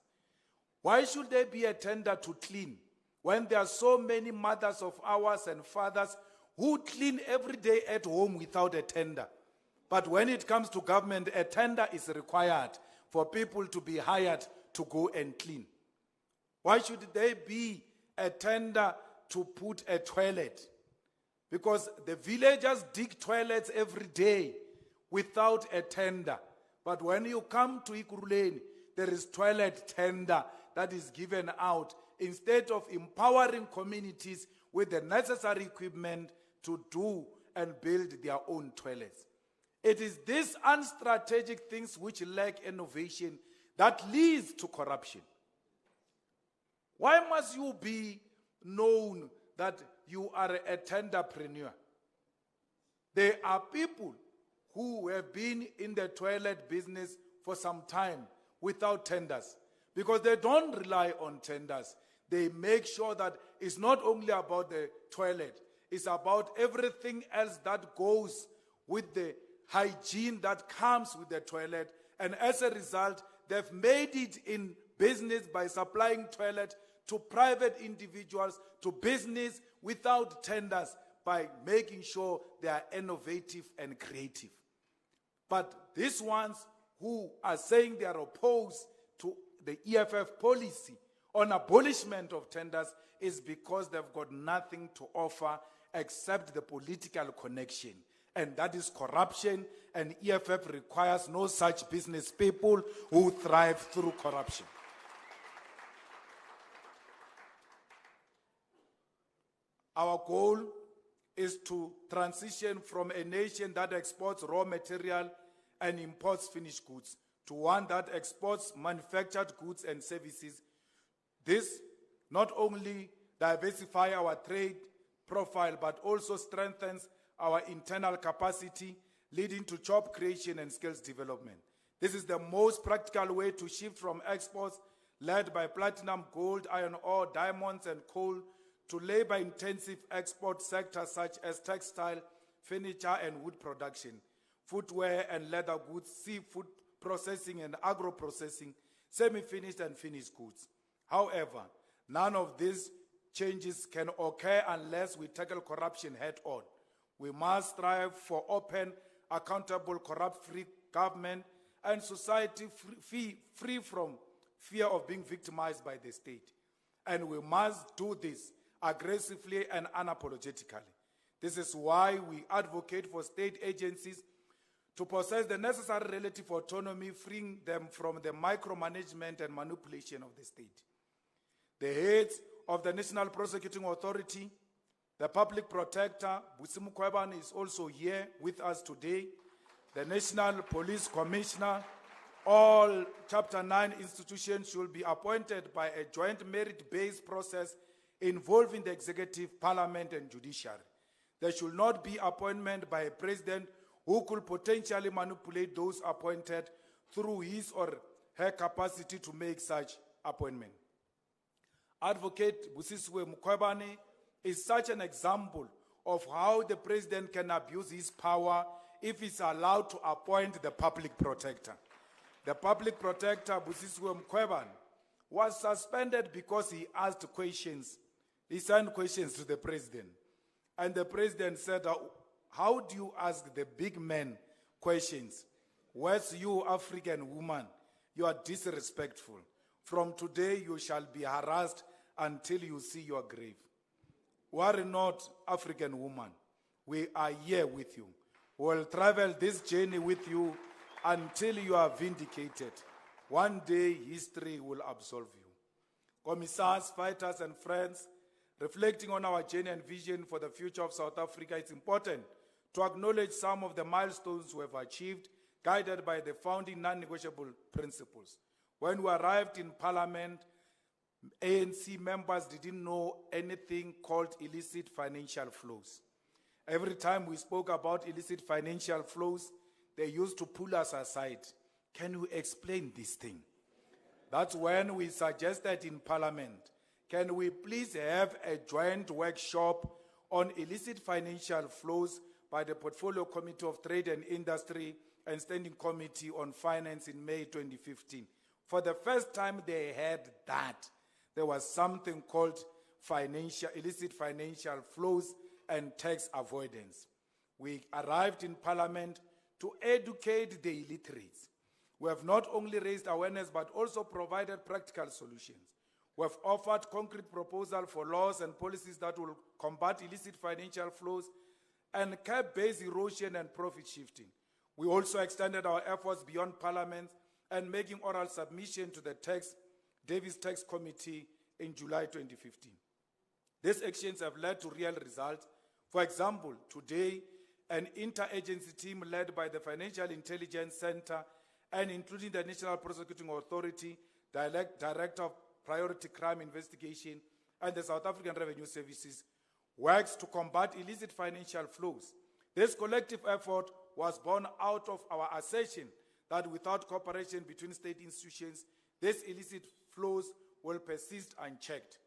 Why should there be a tender to clean when there are so many mothers of ours and fathers who clean every day at home without a tender? But when it comes to government, a tender is required for people to be hired to go and clean. Why should there be a tender to put a toilet? Because the villagers dig toilets every day without a tender. But when you come to Ekurhuleni, there is toilet tender that is given out instead of empowering communities with the necessary equipment to do and build their own toilets. It is these unstrategic things which lack innovation that leads to corruption. Why must you be known that you are a tenderpreneur? There are people who have been in the toilet business for some time without tenders, because they don't rely on tenders. They make sure that it's not only about the toilet, it's about everything else that goes with the hygiene that comes with the toilet. And as a result, they've made it in business by supplying toilet to private individuals, to business without tenders, by making sure they are innovative and creative. But these ones who are saying they are opposed to the EFF policy on abolishment of tenders is because they've got nothing to offer except the political connection. And that is corruption, and EFF requires no such business people who thrive through corruption. Our goal is to transition from a nation that exports raw material and imports finished goods to one that exports manufactured goods and services. This not only diversifies our trade profile, but also strengthens our internal capacity, leading to job creation and skills development. This is the most practical way to shift from exports led by platinum, gold, iron ore, diamonds, and coal to labor-intensive export sectors such as textile, furniture and wood production, footwear and leather goods, seafood processing and agro-processing, semi-finished and finished goods. However, none of these changes can occur unless we tackle corruption head-on. We must strive for open, accountable, corrupt-free government and society free from fear of being victimized by the state. And we must do this aggressively and unapologetically. This is why we advocate for state agencies to possess the necessary relative autonomy, freeing them from the micromanagement and manipulation of the state. The heads of the National Prosecuting Authority, the Public Protector, Busi Mukwebane, is also here with us today, the National Police Commissioner. All Chapter 9 institutions should be appointed by a joint merit-based process involving the executive, parliament, and judiciary. There should not be appointment by a president who could potentially manipulate those appointed through his or her capacity to make such appointment. Advocate Busisiwe Mukwebane is such an example of how the president can abuse his power if he's allowed to appoint the public protector. The public protector, Busisiwe Mukwebane, was suspended because he asked questions. He sent questions to the president. And the president said, how do you ask the big men questions? Where's you, African woman? You are disrespectful. From today, you shall be harassed until you see your grave. Worry not, African woman. We are here with you. We'll travel this journey with you until you are vindicated. One day, history will absolve you. Commissars, fighters, and friends, reflecting on our journey and vision for the future of South Africa, it's important to acknowledge some of the milestones we have achieved, guided by the founding non-negotiable principles. When we arrived in Parliament, ANC members didn't know anything called illicit financial flows. Every time we spoke about illicit financial flows, they used to pull us aside. Can you explain this thing? That's when we suggested in Parliament, can we please have a joint workshop on illicit financial flows by the Portfolio Committee of Trade and Industry and Standing Committee on Finance in May 2015. For the first time they had that, there was something called illicit financial flows and tax avoidance. We arrived in Parliament to educate the illiterates. We have not only raised awareness but also provided practical solutions. We have offered concrete proposals for laws and policies that will combat illicit financial flows and curb base erosion and profit shifting. We also extended our efforts beyond Parliament and making oral submission to the Davis Tax Committee in July 2015. These actions have led to real results. For example, today, an interagency team led by the Financial Intelligence Center and including the National Prosecuting Authority, Director of Priority Crime Investigation, and the South African Revenue Services works to combat illicit financial flows. This collective effort was born out of our assertion that without cooperation between state institutions, these illicit flows will persist unchecked.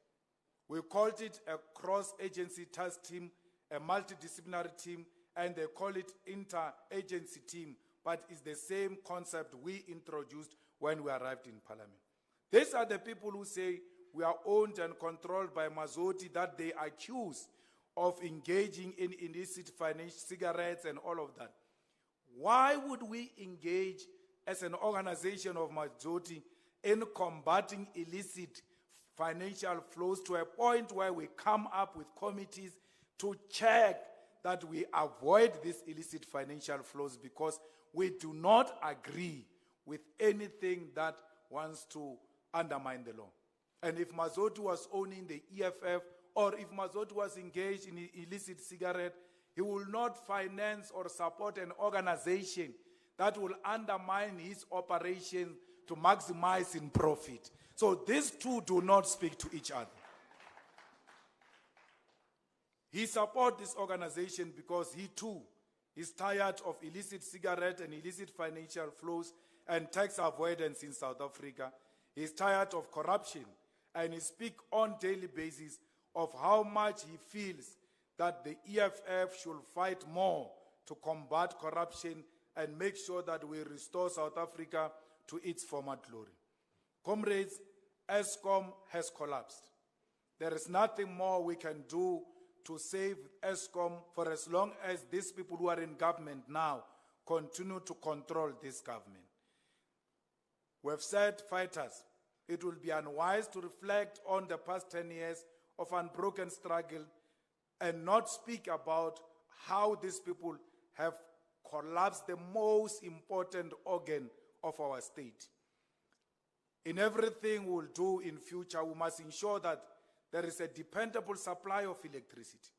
We called it a cross-agency task team, a multidisciplinary team, and they call it inter-agency team, but it's the same concept we introduced when we arrived in Parliament. These are the people who say we are owned and controlled by Mazoti that they accuse of engaging in illicit financial cigarettes and all of that. Why would we engage as an organization of Mazoti in combating illicit financial flows to a point where we come up with committees to check that we avoid these illicit financial flows because we do not agree with anything that wants to undermine the law? And if Mazoti was owning the EFF or if Mazoti was engaged in illicit cigarette, he will not finance or support an organization that will undermine his operation to maximize in profit. So these two do not speak to each other. He supports this organization because he too is tired of illicit cigarette and illicit financial flows and tax avoidance in South Africa. He is tired of corruption, and he speaks on daily basis of how much he feels that the EFF should fight more to combat corruption and make sure that we restore South Africa to its former glory. Comrades, Eskom has collapsed. There is nothing more we can do to save Eskom for as long as these people who are in government now continue to control this government. We have said, fighters, it will be unwise to reflect on the past 10 years of unbroken struggle and not speak about how these people have collapsed the most important organ of our state. In everything we'll do in future, we must ensure that there is a dependable supply of electricity.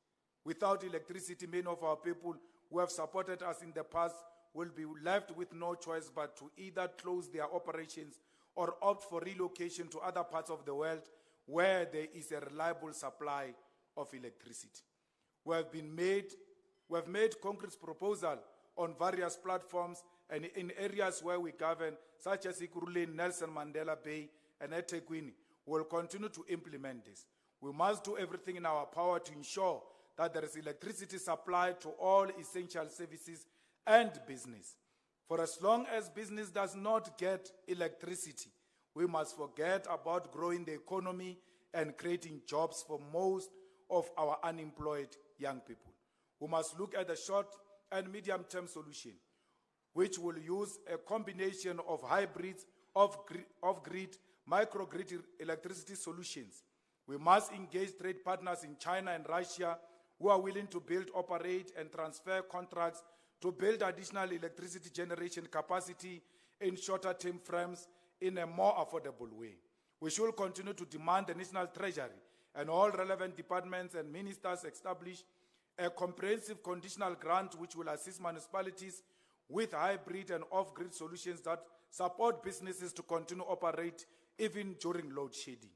Without electricity, many of our people who have supported us in the past will be left with no choice but to either close their operations or opt for relocation to other parts of the world where there is a reliable supply of electricity. We have made concrete proposals on various platforms and in areas where we govern, such as Ekurhuleni, Nelson Mandela Bay, and eThekwini. We will continue to implement this. We must do everything in our power to ensure that there is electricity supplied to all essential services and business. For as long as business does not get electricity, we must forget about growing the economy and creating jobs for most of our unemployed young people. We must look at the short and medium-term solution, which will use a combination of hybrids, off-grid, microgrid electricity solutions. We must engage trade partners in China and Russia who are willing to build, operate, and transfer contracts to build additional electricity generation capacity in shorter time frames in a more affordable way. We should continue to demand the National Treasury and all relevant departments and ministers establish a comprehensive conditional grant which will assist municipalities with hybrid and off-grid solutions that support businesses to continue operate even during load shedding.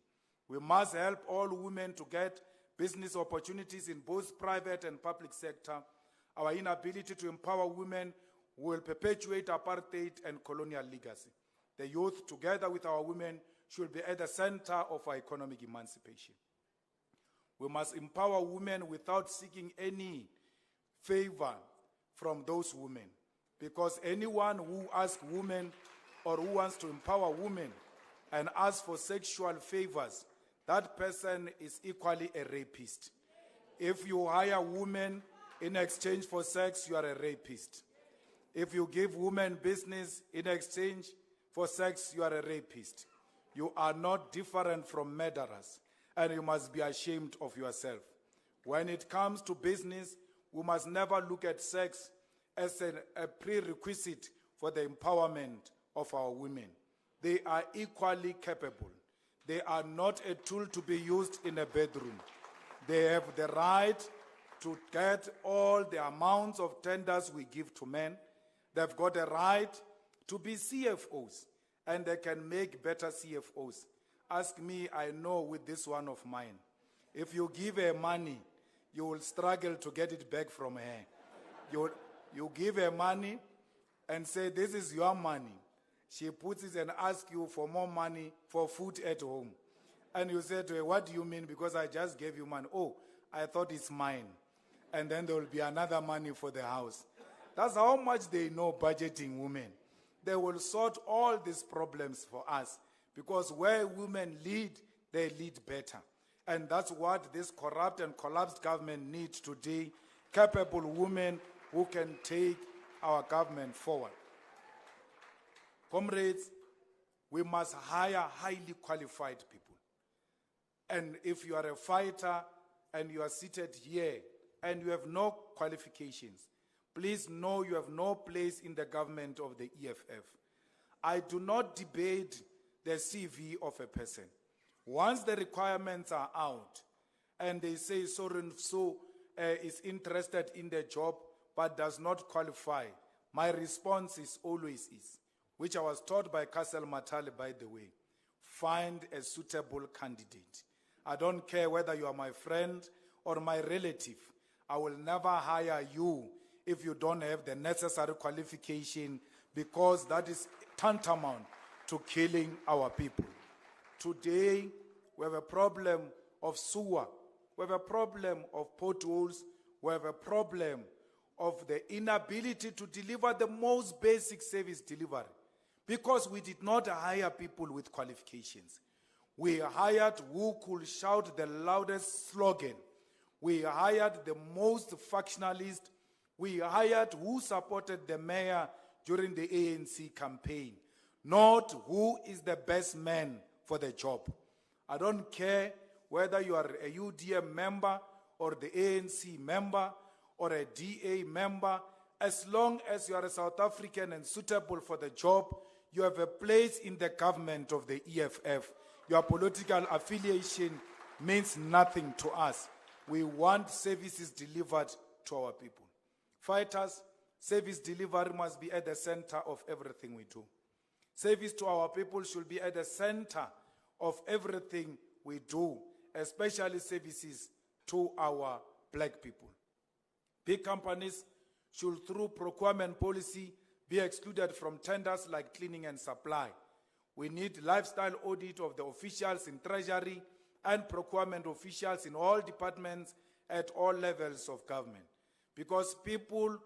We must help all women to get business opportunities in both private and public sector. Our inability to empower women will perpetuate apartheid and colonial legacy. The youth, together with our women, should be at the center of our economic emancipation. We must empower women without seeking any favor from those women, because anyone who asks women or who wants to empower women and asks for sexual favors, that person is equally a rapist. If you hire women in exchange for sex, you are a rapist. If you give women business in exchange for sex, you are a rapist. You are not different from murderers, and you must be ashamed of yourself. When it comes to business, we must never look at sex as a prerequisite for the empowerment of our women. They are equally capable. They are not a tool to be used in a bedroom. They have the right to get all the amounts of tenders we give to men. They've got a right to be CFOs, and they can make better CFOs. Ask me, I know with this one of mine. If you give her money, you will struggle to get it back from her. You give her money and say, this is your money. She puts it and asks you for more money for food at home. And you say to her, what do you mean? Because I just gave you money. Oh, I thought it's mine. And then there will be another money for the house. That's how much they know budgeting women. They will sort all these problems for us, because where women lead, they lead better. And that's what this corrupt and collapsed government needs today, capable women who can take our government forward. Comrades, we must hire highly qualified people. And if you are a fighter and you are seated here and you have no qualifications, please know you have no place in the government of the EFF. I do not debate the CV of a person. Once the requirements are out and they say so and so is interested in the job but does not qualify, my response is always which I was taught by Castle Matale, by the way, find a suitable candidate. I don't care whether you are my friend or my relative. I will never hire you if you don't have the necessary qualification, because that is tantamount to killing our people. Today, we have a problem of sewer. We have a problem of potholes. We have a problem of the inability to deliver the most basic service delivery, because we did not hire people with qualifications. We hired who could shout the loudest slogan. We hired the most factionalist. We hired who supported the mayor during the ANC campaign, not who is the best man for the job. I don't care whether you are a UDM member or the ANC member or a DA member. As long as you are a South African and suitable for the job, you have a place in the government of the EFF. Your political affiliation means nothing to us. We want services delivered to our people. Fighters, service delivery must be at the center of everything we do. Service to our people should be at the center of everything we do, especially services to our black people. Big companies should, through procurement policy, be excluded from tenders like cleaning and supply. We need lifestyle audit of the officials in Treasury and procurement officials in all departments at all levels of government, because people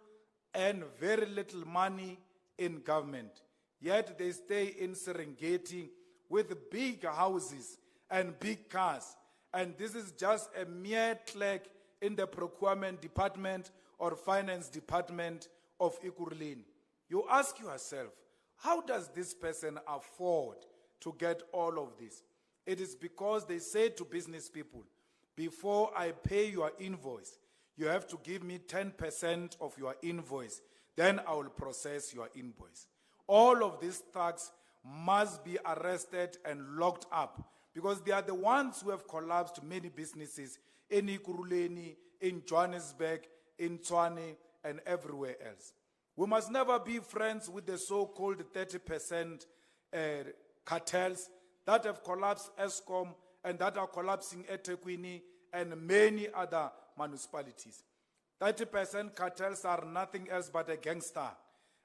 earn very little money in government, yet they stay in Serengeti with big houses and big cars, and this is just a mere clerk in the procurement department or finance department of Ekurhuleni. You ask yourself, how does this person afford to get all of this? It is because they say to business people, before I pay your invoice, you have to give me 10% of your invoice. Then I will process your invoice. All of these thugs must be arrested and locked up, because they are the ones who have collapsed many businesses in Ekurhuleni, in Johannesburg, in Tshwane, and everywhere else. We must never be friends with the so-called 30% cartels that have collapsed Eskom and that are collapsing eThekwini and many other municipalities. 30% cartels are nothing else but a gangster.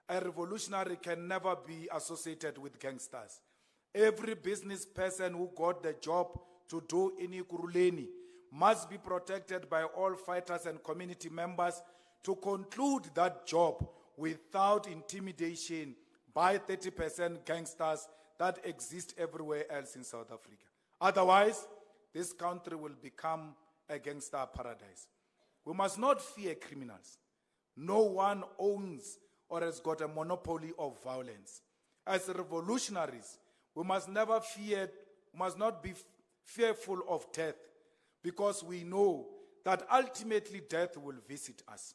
A revolutionary can never be associated with gangsters. Every business person who got the job to do in Ekurhuleni must be protected by all fighters and community members to conclude that job without intimidation by 30% gangsters that exist everywhere else in South Africa. Otherwise, this country will become a gangster paradise. We must not fear criminals. No one owns or has got a monopoly of violence. As revolutionaries, we must not be fearful of death, because we know that ultimately death will visit us.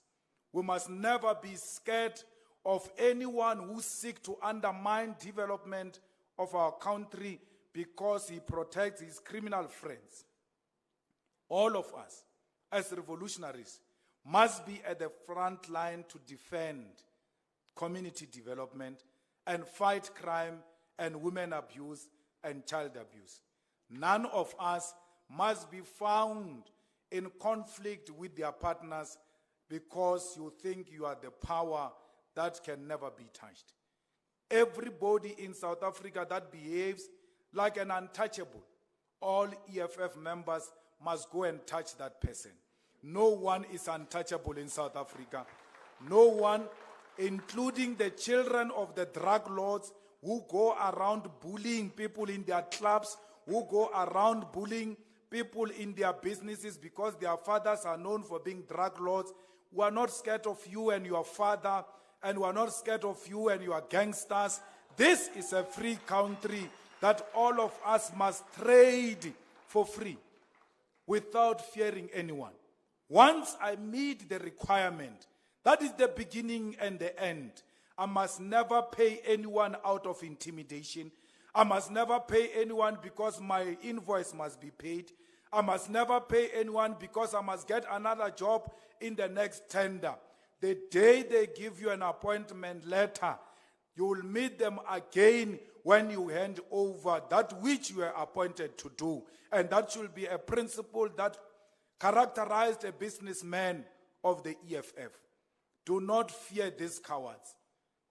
We must never be scared of anyone who seeks to undermine development of our country because he protects his criminal friends. All of us, as revolutionaries, must be at the front line to defend community development and fight crime and women abuse and child abuse. None of us must be found in conflict with their partners because you think you are the power that can never be touched. Everybody in South Africa that behaves like an untouchable, all EFF members must go and touch that person. No one is untouchable in South Africa. No one, including the children of the drug lords who go around bullying people in their clubs, who go around bullying people in their businesses because their fathers are known for being drug lords. We are not scared of you and your father, and we are not scared of you and your gangsters. This is a free country that all of us must trade for free without fearing anyone. Once I meet the requirement, that is the beginning and the end. I must never pay anyone out of intimidation. I must never pay anyone because my invoice must be paid. I must never pay anyone because I must get another job in the next tender. The day they give you an appointment letter, you will meet them again when you hand over that which you are appointed to do. And that should be a principle that characterized a businessman of the EFF. Do not fear these cowards.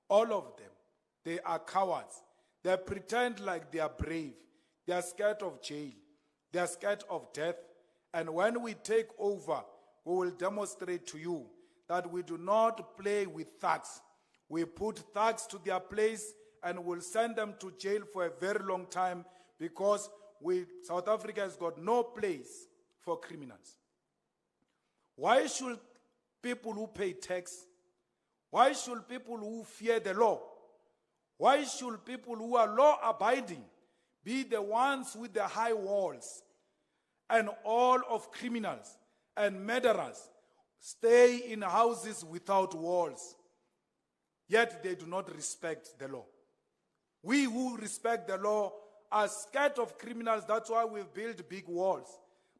All of them, they are cowards. They pretend like they are brave. They are scared of jail. They are scared of death. And when we take over, we will demonstrate to you that we do not play with thugs. We put thugs to their place and will send them to jail for a very long time because South Africa has got no place for criminals. Why should people who pay tax, why should people who fear the law, why should people who are law-abiding be the ones with the high walls, and all of criminals and murderers stay in houses without walls, yet they do not respect the law? We who respect the law are scared of criminals. That's why we've built big walls.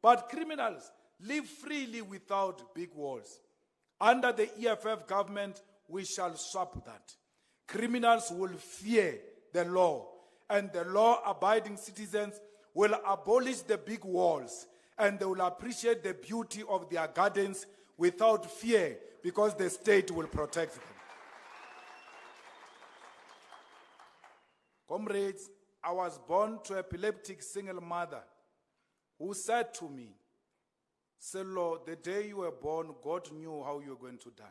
But criminals live freely without big walls. Under the EFF government, we shall swap that. Criminals will fear the law, and the law-abiding citizens will abolish the big walls, and they will appreciate the beauty of their gardens without fear because the state will protect them. Comrades, I was born to an epileptic single mother who said to me, Sello, the day you were born, God knew how you were going to die.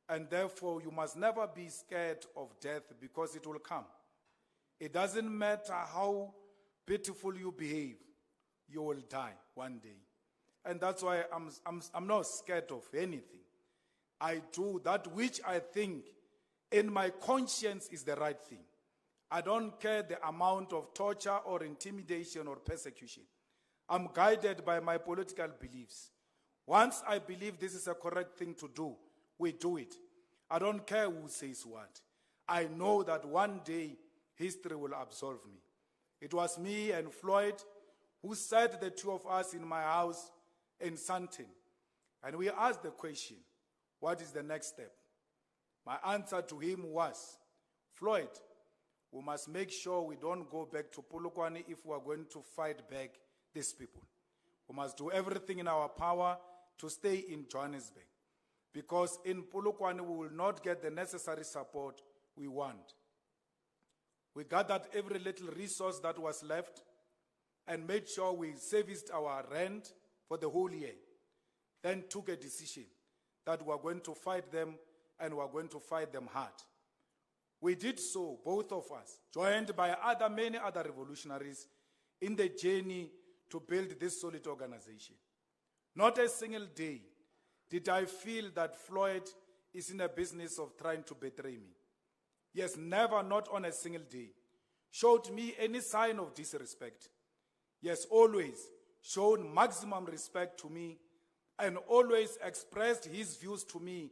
And therefore, you must never be scared of death because it will come. It doesn't matter how beautiful you behave, you will die one day. And that's why I'm not scared of anything. I do that which I think in my conscience is the right thing. I don't care the amount of torture or intimidation or persecution. I'm guided by my political beliefs. Once I believe this is a correct thing to do, we do it. I don't care who says what. I know that one day history will absolve me. It was me and Floyd who sat, the two of us, in my house in Sandton. And we asked the question, what is the next step? My answer to him was, Floyd, we must make sure we don't go back to Polokwane if we are going to fight back these people. We must do everything in our power to stay in Johannesburg. Because in Polokwane, we will not get the necessary support we want. We gathered every little resource that was left and made sure we serviced our rent for the whole year. Then took a decision that we are going to fight them and we are going to fight them hard. We did so, both of us, joined by many other revolutionaries in the journey to build this solid organization. Not a single day did I feel that Floyd is in a business of trying to betray me. Yes, never, not on a single day, showed me any sign of disrespect. Yes, always showed maximum respect to me and always expressed his views to me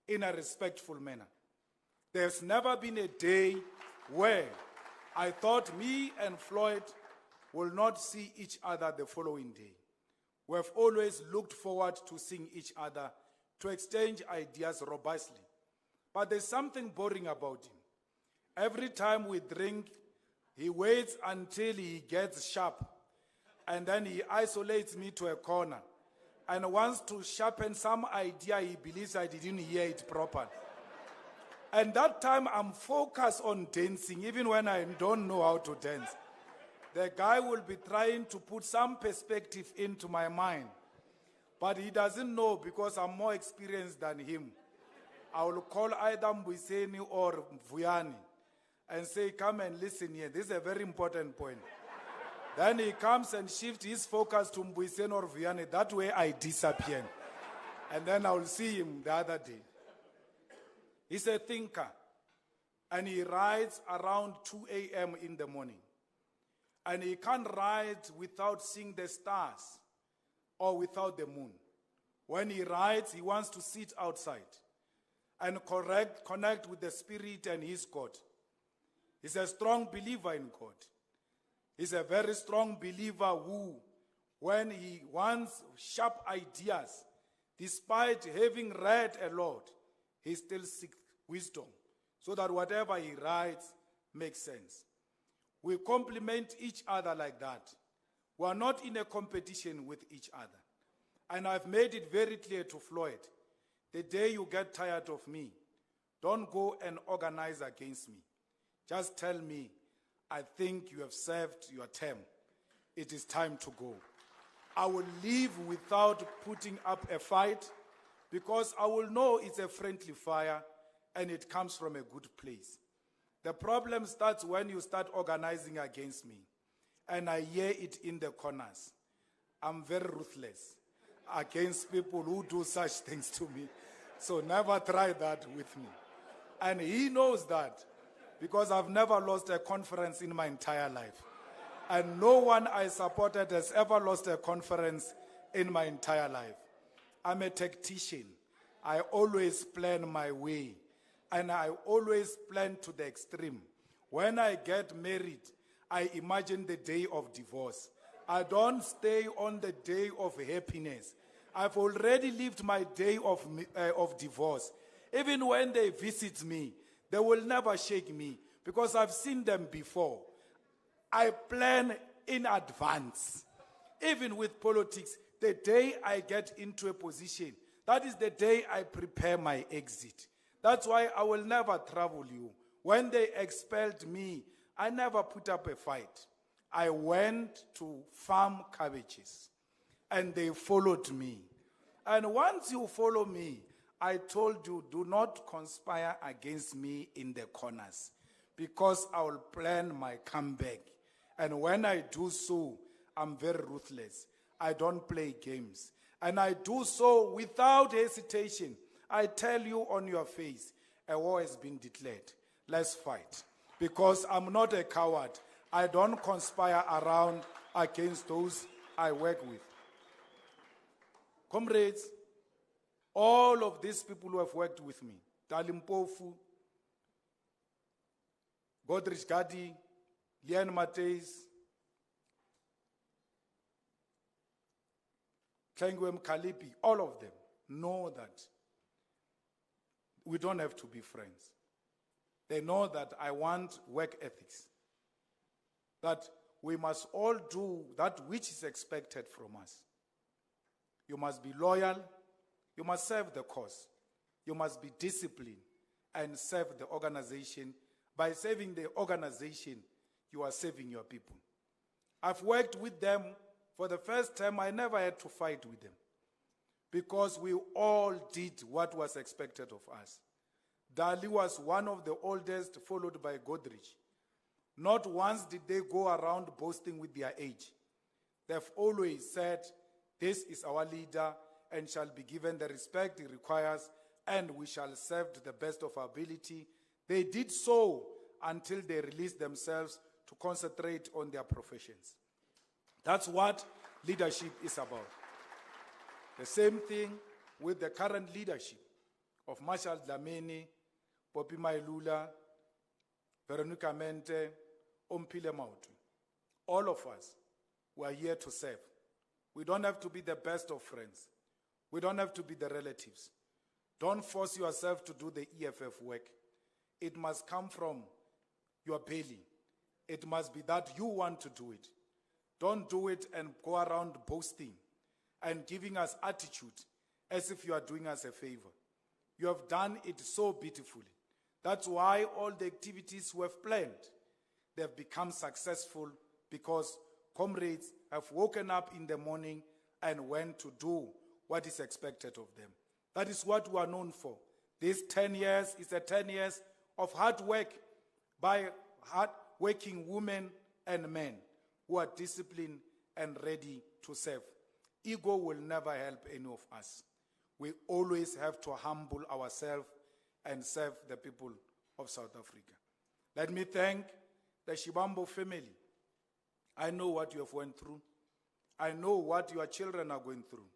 in a respectful manner. There's never been a day where I thought me and Floyd will not see each other the following day. We have always looked forward to seeing each other, to exchange ideas robustly. But there's something boring about him. Every time we drink, he waits until he gets sharp, and then he isolates me to a corner and wants to sharpen some idea he believes I didn't hear it properly. And that time I'm focused on dancing, even when I don't know how to dance. The guy will be trying to put some perspective into my mind. But he doesn't know because I'm more experienced than him. I will call either Mbuyiseni or Vuyani and say, come and listen here. This is a very important point. Then he comes and shifts his focus to Mbuyiseni or Vuyani. That way I disappear. And then I will see him the other day. He's a thinker, and he rides around 2 a.m. in the morning. And he can't ride without seeing the stars or without the moon. When he rides, he wants to sit outside and connect with the Spirit and his God. He's a strong believer in God. He's a very strong believer who when he wants sharp ideas, despite having read a lot, he still seeks wisdom so that whatever he writes makes sense. We complement each other like that. We are not in a competition with each other. And I've made it very clear to Floyd, the day you get tired of me, don't go and organize against me. Just tell me, I think you have served your term. It is time to go. I will leave without putting up a fight because I will know it's a friendly fire and it comes from a good place. The problem starts when you start organizing against me and I hear it in the corners. I'm very ruthless against people who do such things to me. So never try that with me. And he knows that because I've never lost a conference in my entire life. And no one I supported has ever lost a conference in my entire life. I'm a tactician. I always plan my way. And I always plan to the extreme. When I get married, I imagine the day of divorce. I don't stay on the day of happiness. I've already lived my day of divorce. Even when they visit me, they will never shake me because I've seen them before. I plan in advance. Even with politics, the day I get into a position, that is the day I prepare my exit. That's why I will never trouble you. When they expelled me, I never put up a fight. I went to farm cabbages and they followed me. And once you follow me, I told you, do not conspire against me in the corners because I will plan my comeback. And when I do so, I'm very ruthless. I don't play games. And I do so without hesitation. I tell you on your face, a war has been declared. Let's fight. Because I'm not a coward. I don't conspire around against those I work with. Comrades, all of these people who have worked with me, Dalimpofu, Godrich Gadi, Lian Mateis, Klengwem Kalipi, all of them know that we don't have to be friends. They know that I want work ethics, that we must all do that which is expected from us. You must be loyal, you must serve the cause, you must be disciplined and serve the organization. By serving the organization, you are saving your people. I've worked with them for the first time. I never had to fight with them because we all did what was expected of us. Dali was one of the oldest, followed by Godrich. Not once did they go around boasting with their age. They've always said, this is our leader and shall be given the respect he requires, and we shall serve to the best of our ability. They did so until they released themselves to concentrate on their professions. That's what leadership is about. The same thing with the current leadership of Marshal Dlamini, Poppy Mailula, Veronica Mente, Ompile Mautu. All of us were here to serve. We don't have to be the best of friends. We don't have to be the relatives. Don't force yourself to do the EFF work. It must come from your belly. It must be that you want to do it. Don't do it and go around boasting and giving us attitude as if you are doing us a favor. You have done it so beautifully. That's why all the activities we have planned, they have become successful because comrades have woken up in the morning and went to do what is expected of them. That is what we are known for. This 10 years is a 10 years of hard work by hard-working women and men who are disciplined and ready to serve. Ego will never help any of us. We always have to humble ourselves and serve the people of South Africa. Let me thank the Shibambo family. I know what you have went through. I know what your children are going through.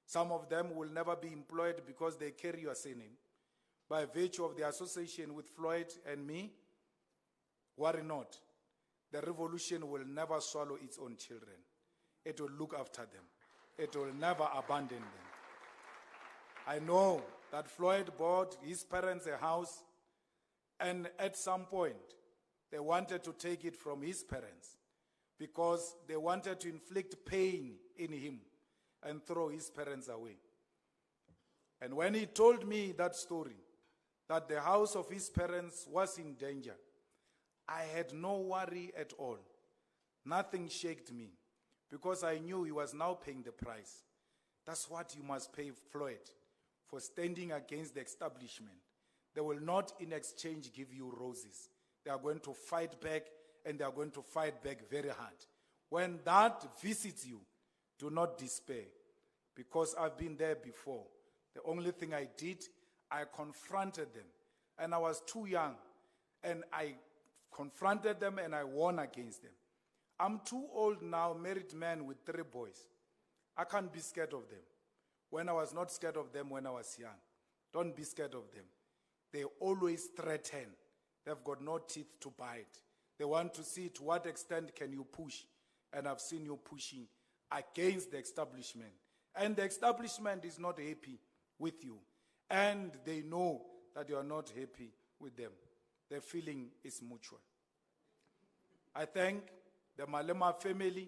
Some of them will never be employed because they carry your surname. By virtue of the association with Floyd and me, worry not. The revolution will never swallow its own children. it will look after them. It will never abandon them. I know that Floyd bought his parents a house, and at some point, they wanted to take it from his parents because they wanted to inflict pain in him and throw his parents away. And when he told me that story, that the house of his parents was in danger, I had no worry at all. Nothing shaken me because I knew he was now paying the price. That's what you must pay Floyd for standing against the establishment. They will not in exchange give you roses. They are going to fight back, and they are going to fight back very hard. When that visits you, do not despair, because I've been there before. The only thing I did, I confronted them, and I was too young, and I confronted them and I won against them. I'm too old now, married man with 3 boys. I can't be scared of them. When I was not scared of them when I was young. Don't be scared of them. They always threaten. They've got no teeth to bite. They want to see to what extent can you push. And I've seen you pushing against the establishment. And the establishment is not happy with you. And they know that you are not happy with them. The feeling is mutual. I thank the Malema family.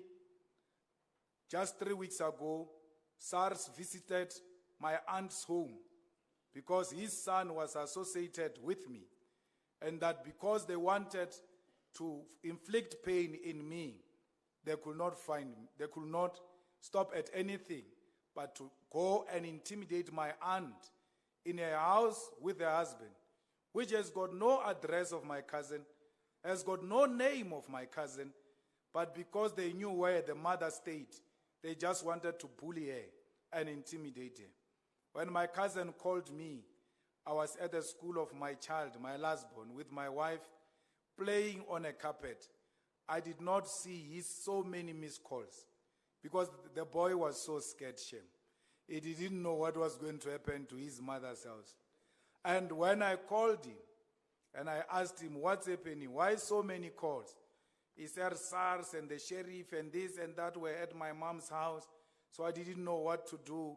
Just 3 weeks ago, SARS visited my aunt's home because his son was associated with me, and that because they wanted to inflict pain in me, they could not find me. They could not stop at anything but to go and intimidate my aunt in a house with her husband, which has got no address of my cousin, has got no name of my cousin, but because they knew where the mother stayed, they just wanted to bully her and intimidate her. When my cousin called me, I was at the school of my child, my last born, with my wife, playing on a carpet. I did not see his so many missed calls because the boy was so scared, shame. He didn't know what was going to happen to his mother's house. And when I called him and I asked him, what's happening? Why so many calls? He said SARS and the sheriff and this and that were at my mom's house, so I didn't know what to do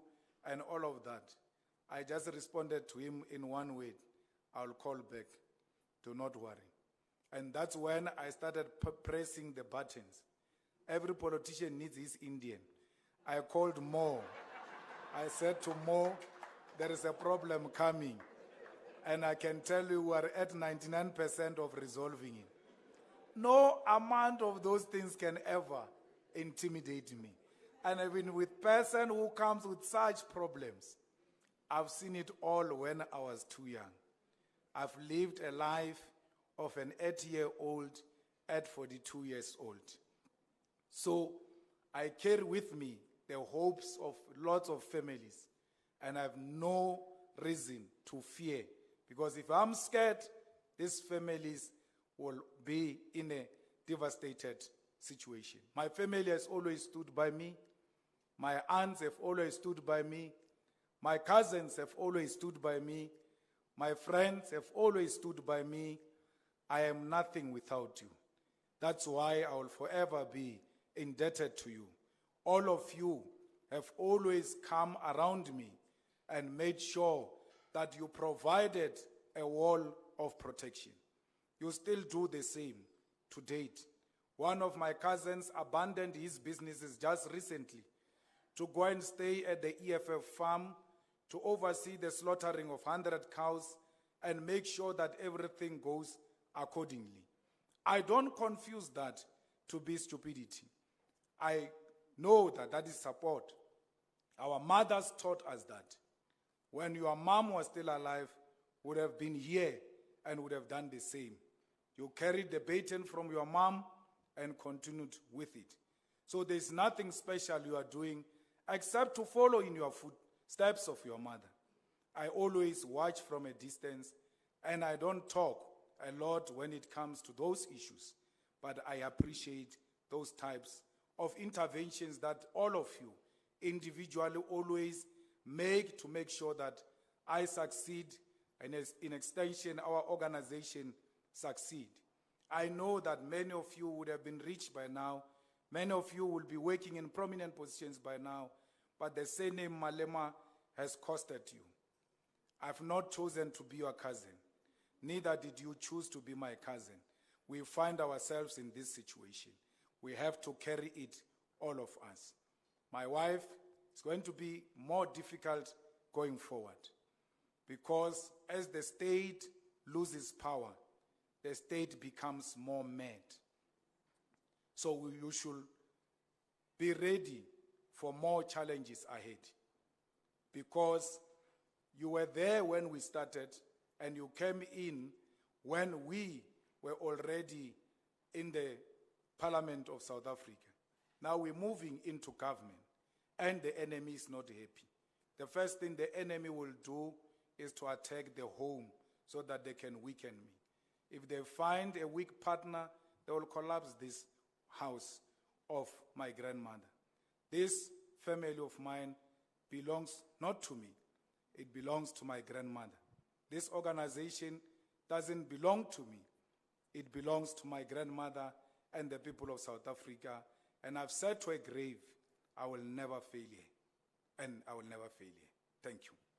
and all of that. I just responded to him in one word: I'll call back. Do not worry. And that's when I started pressing the buttons. Every politician needs his Indian. I called Mo. I said to Mo, there is a problem coming. And I can tell you we are at 99% of resolving it. No amount of those things can ever intimidate me. And even with person who comes with such problems, I've seen it all when I was too young. I've lived a life of an 80-year-old at 42 years old. So I carry with me the hopes of lots of families, and I have no reason to fear, because if I'm scared, these families will be in a devastated situation. My family has always stood by me. My aunts have always stood by me. My cousins have always stood by me. My friends have always stood by me. I am nothing without you. That's why I will forever be indebted to you. All of you have always come around me and made sure that you provided a wall of protection. You still do the same to date. One of my cousins abandoned his businesses just recently to go and stay at the EFF farm to oversee the slaughtering of 100 cows and make sure that everything goes accordingly. I don't confuse that to be stupidity. I know that that is support. Our mothers taught us that. When your mom was still alive, would have been here and would have done the same. You carried the baton from your mom and continued with it. So there's nothing special you are doing except to follow in your footsteps of your mother. I always watch from a distance, and I don't talk a lot when it comes to those issues, but I appreciate those types of interventions that all of you individually always make to make sure that I succeed, and as in extension, our organization succeed. I know that many of you would have been rich by now. Many of you will be working in prominent positions by now, but the surname Malema has costed you. I've not chosen to be your cousin. Neither did you choose to be my cousin. We find ourselves in this situation. We have to carry it, all of us. My wife is going to be more difficult going forward because as the state loses power, the state becomes more mad. So you should be ready for more challenges ahead because you were there when we started and you came in when we were already in the Parliament of South Africa. Now we're moving into government and the enemy is not happy. The first thing the enemy will do is to attack the home so that they can weaken me. If they find a weak partner, they will collapse this house of my grandmother. This family of mine belongs not to me, it belongs to my grandmother. This organization doesn't belong to me, it belongs to my grandmother and the people of South Africa. And I've said to a grave, I will never fail here, and I will never fail here. Thank you.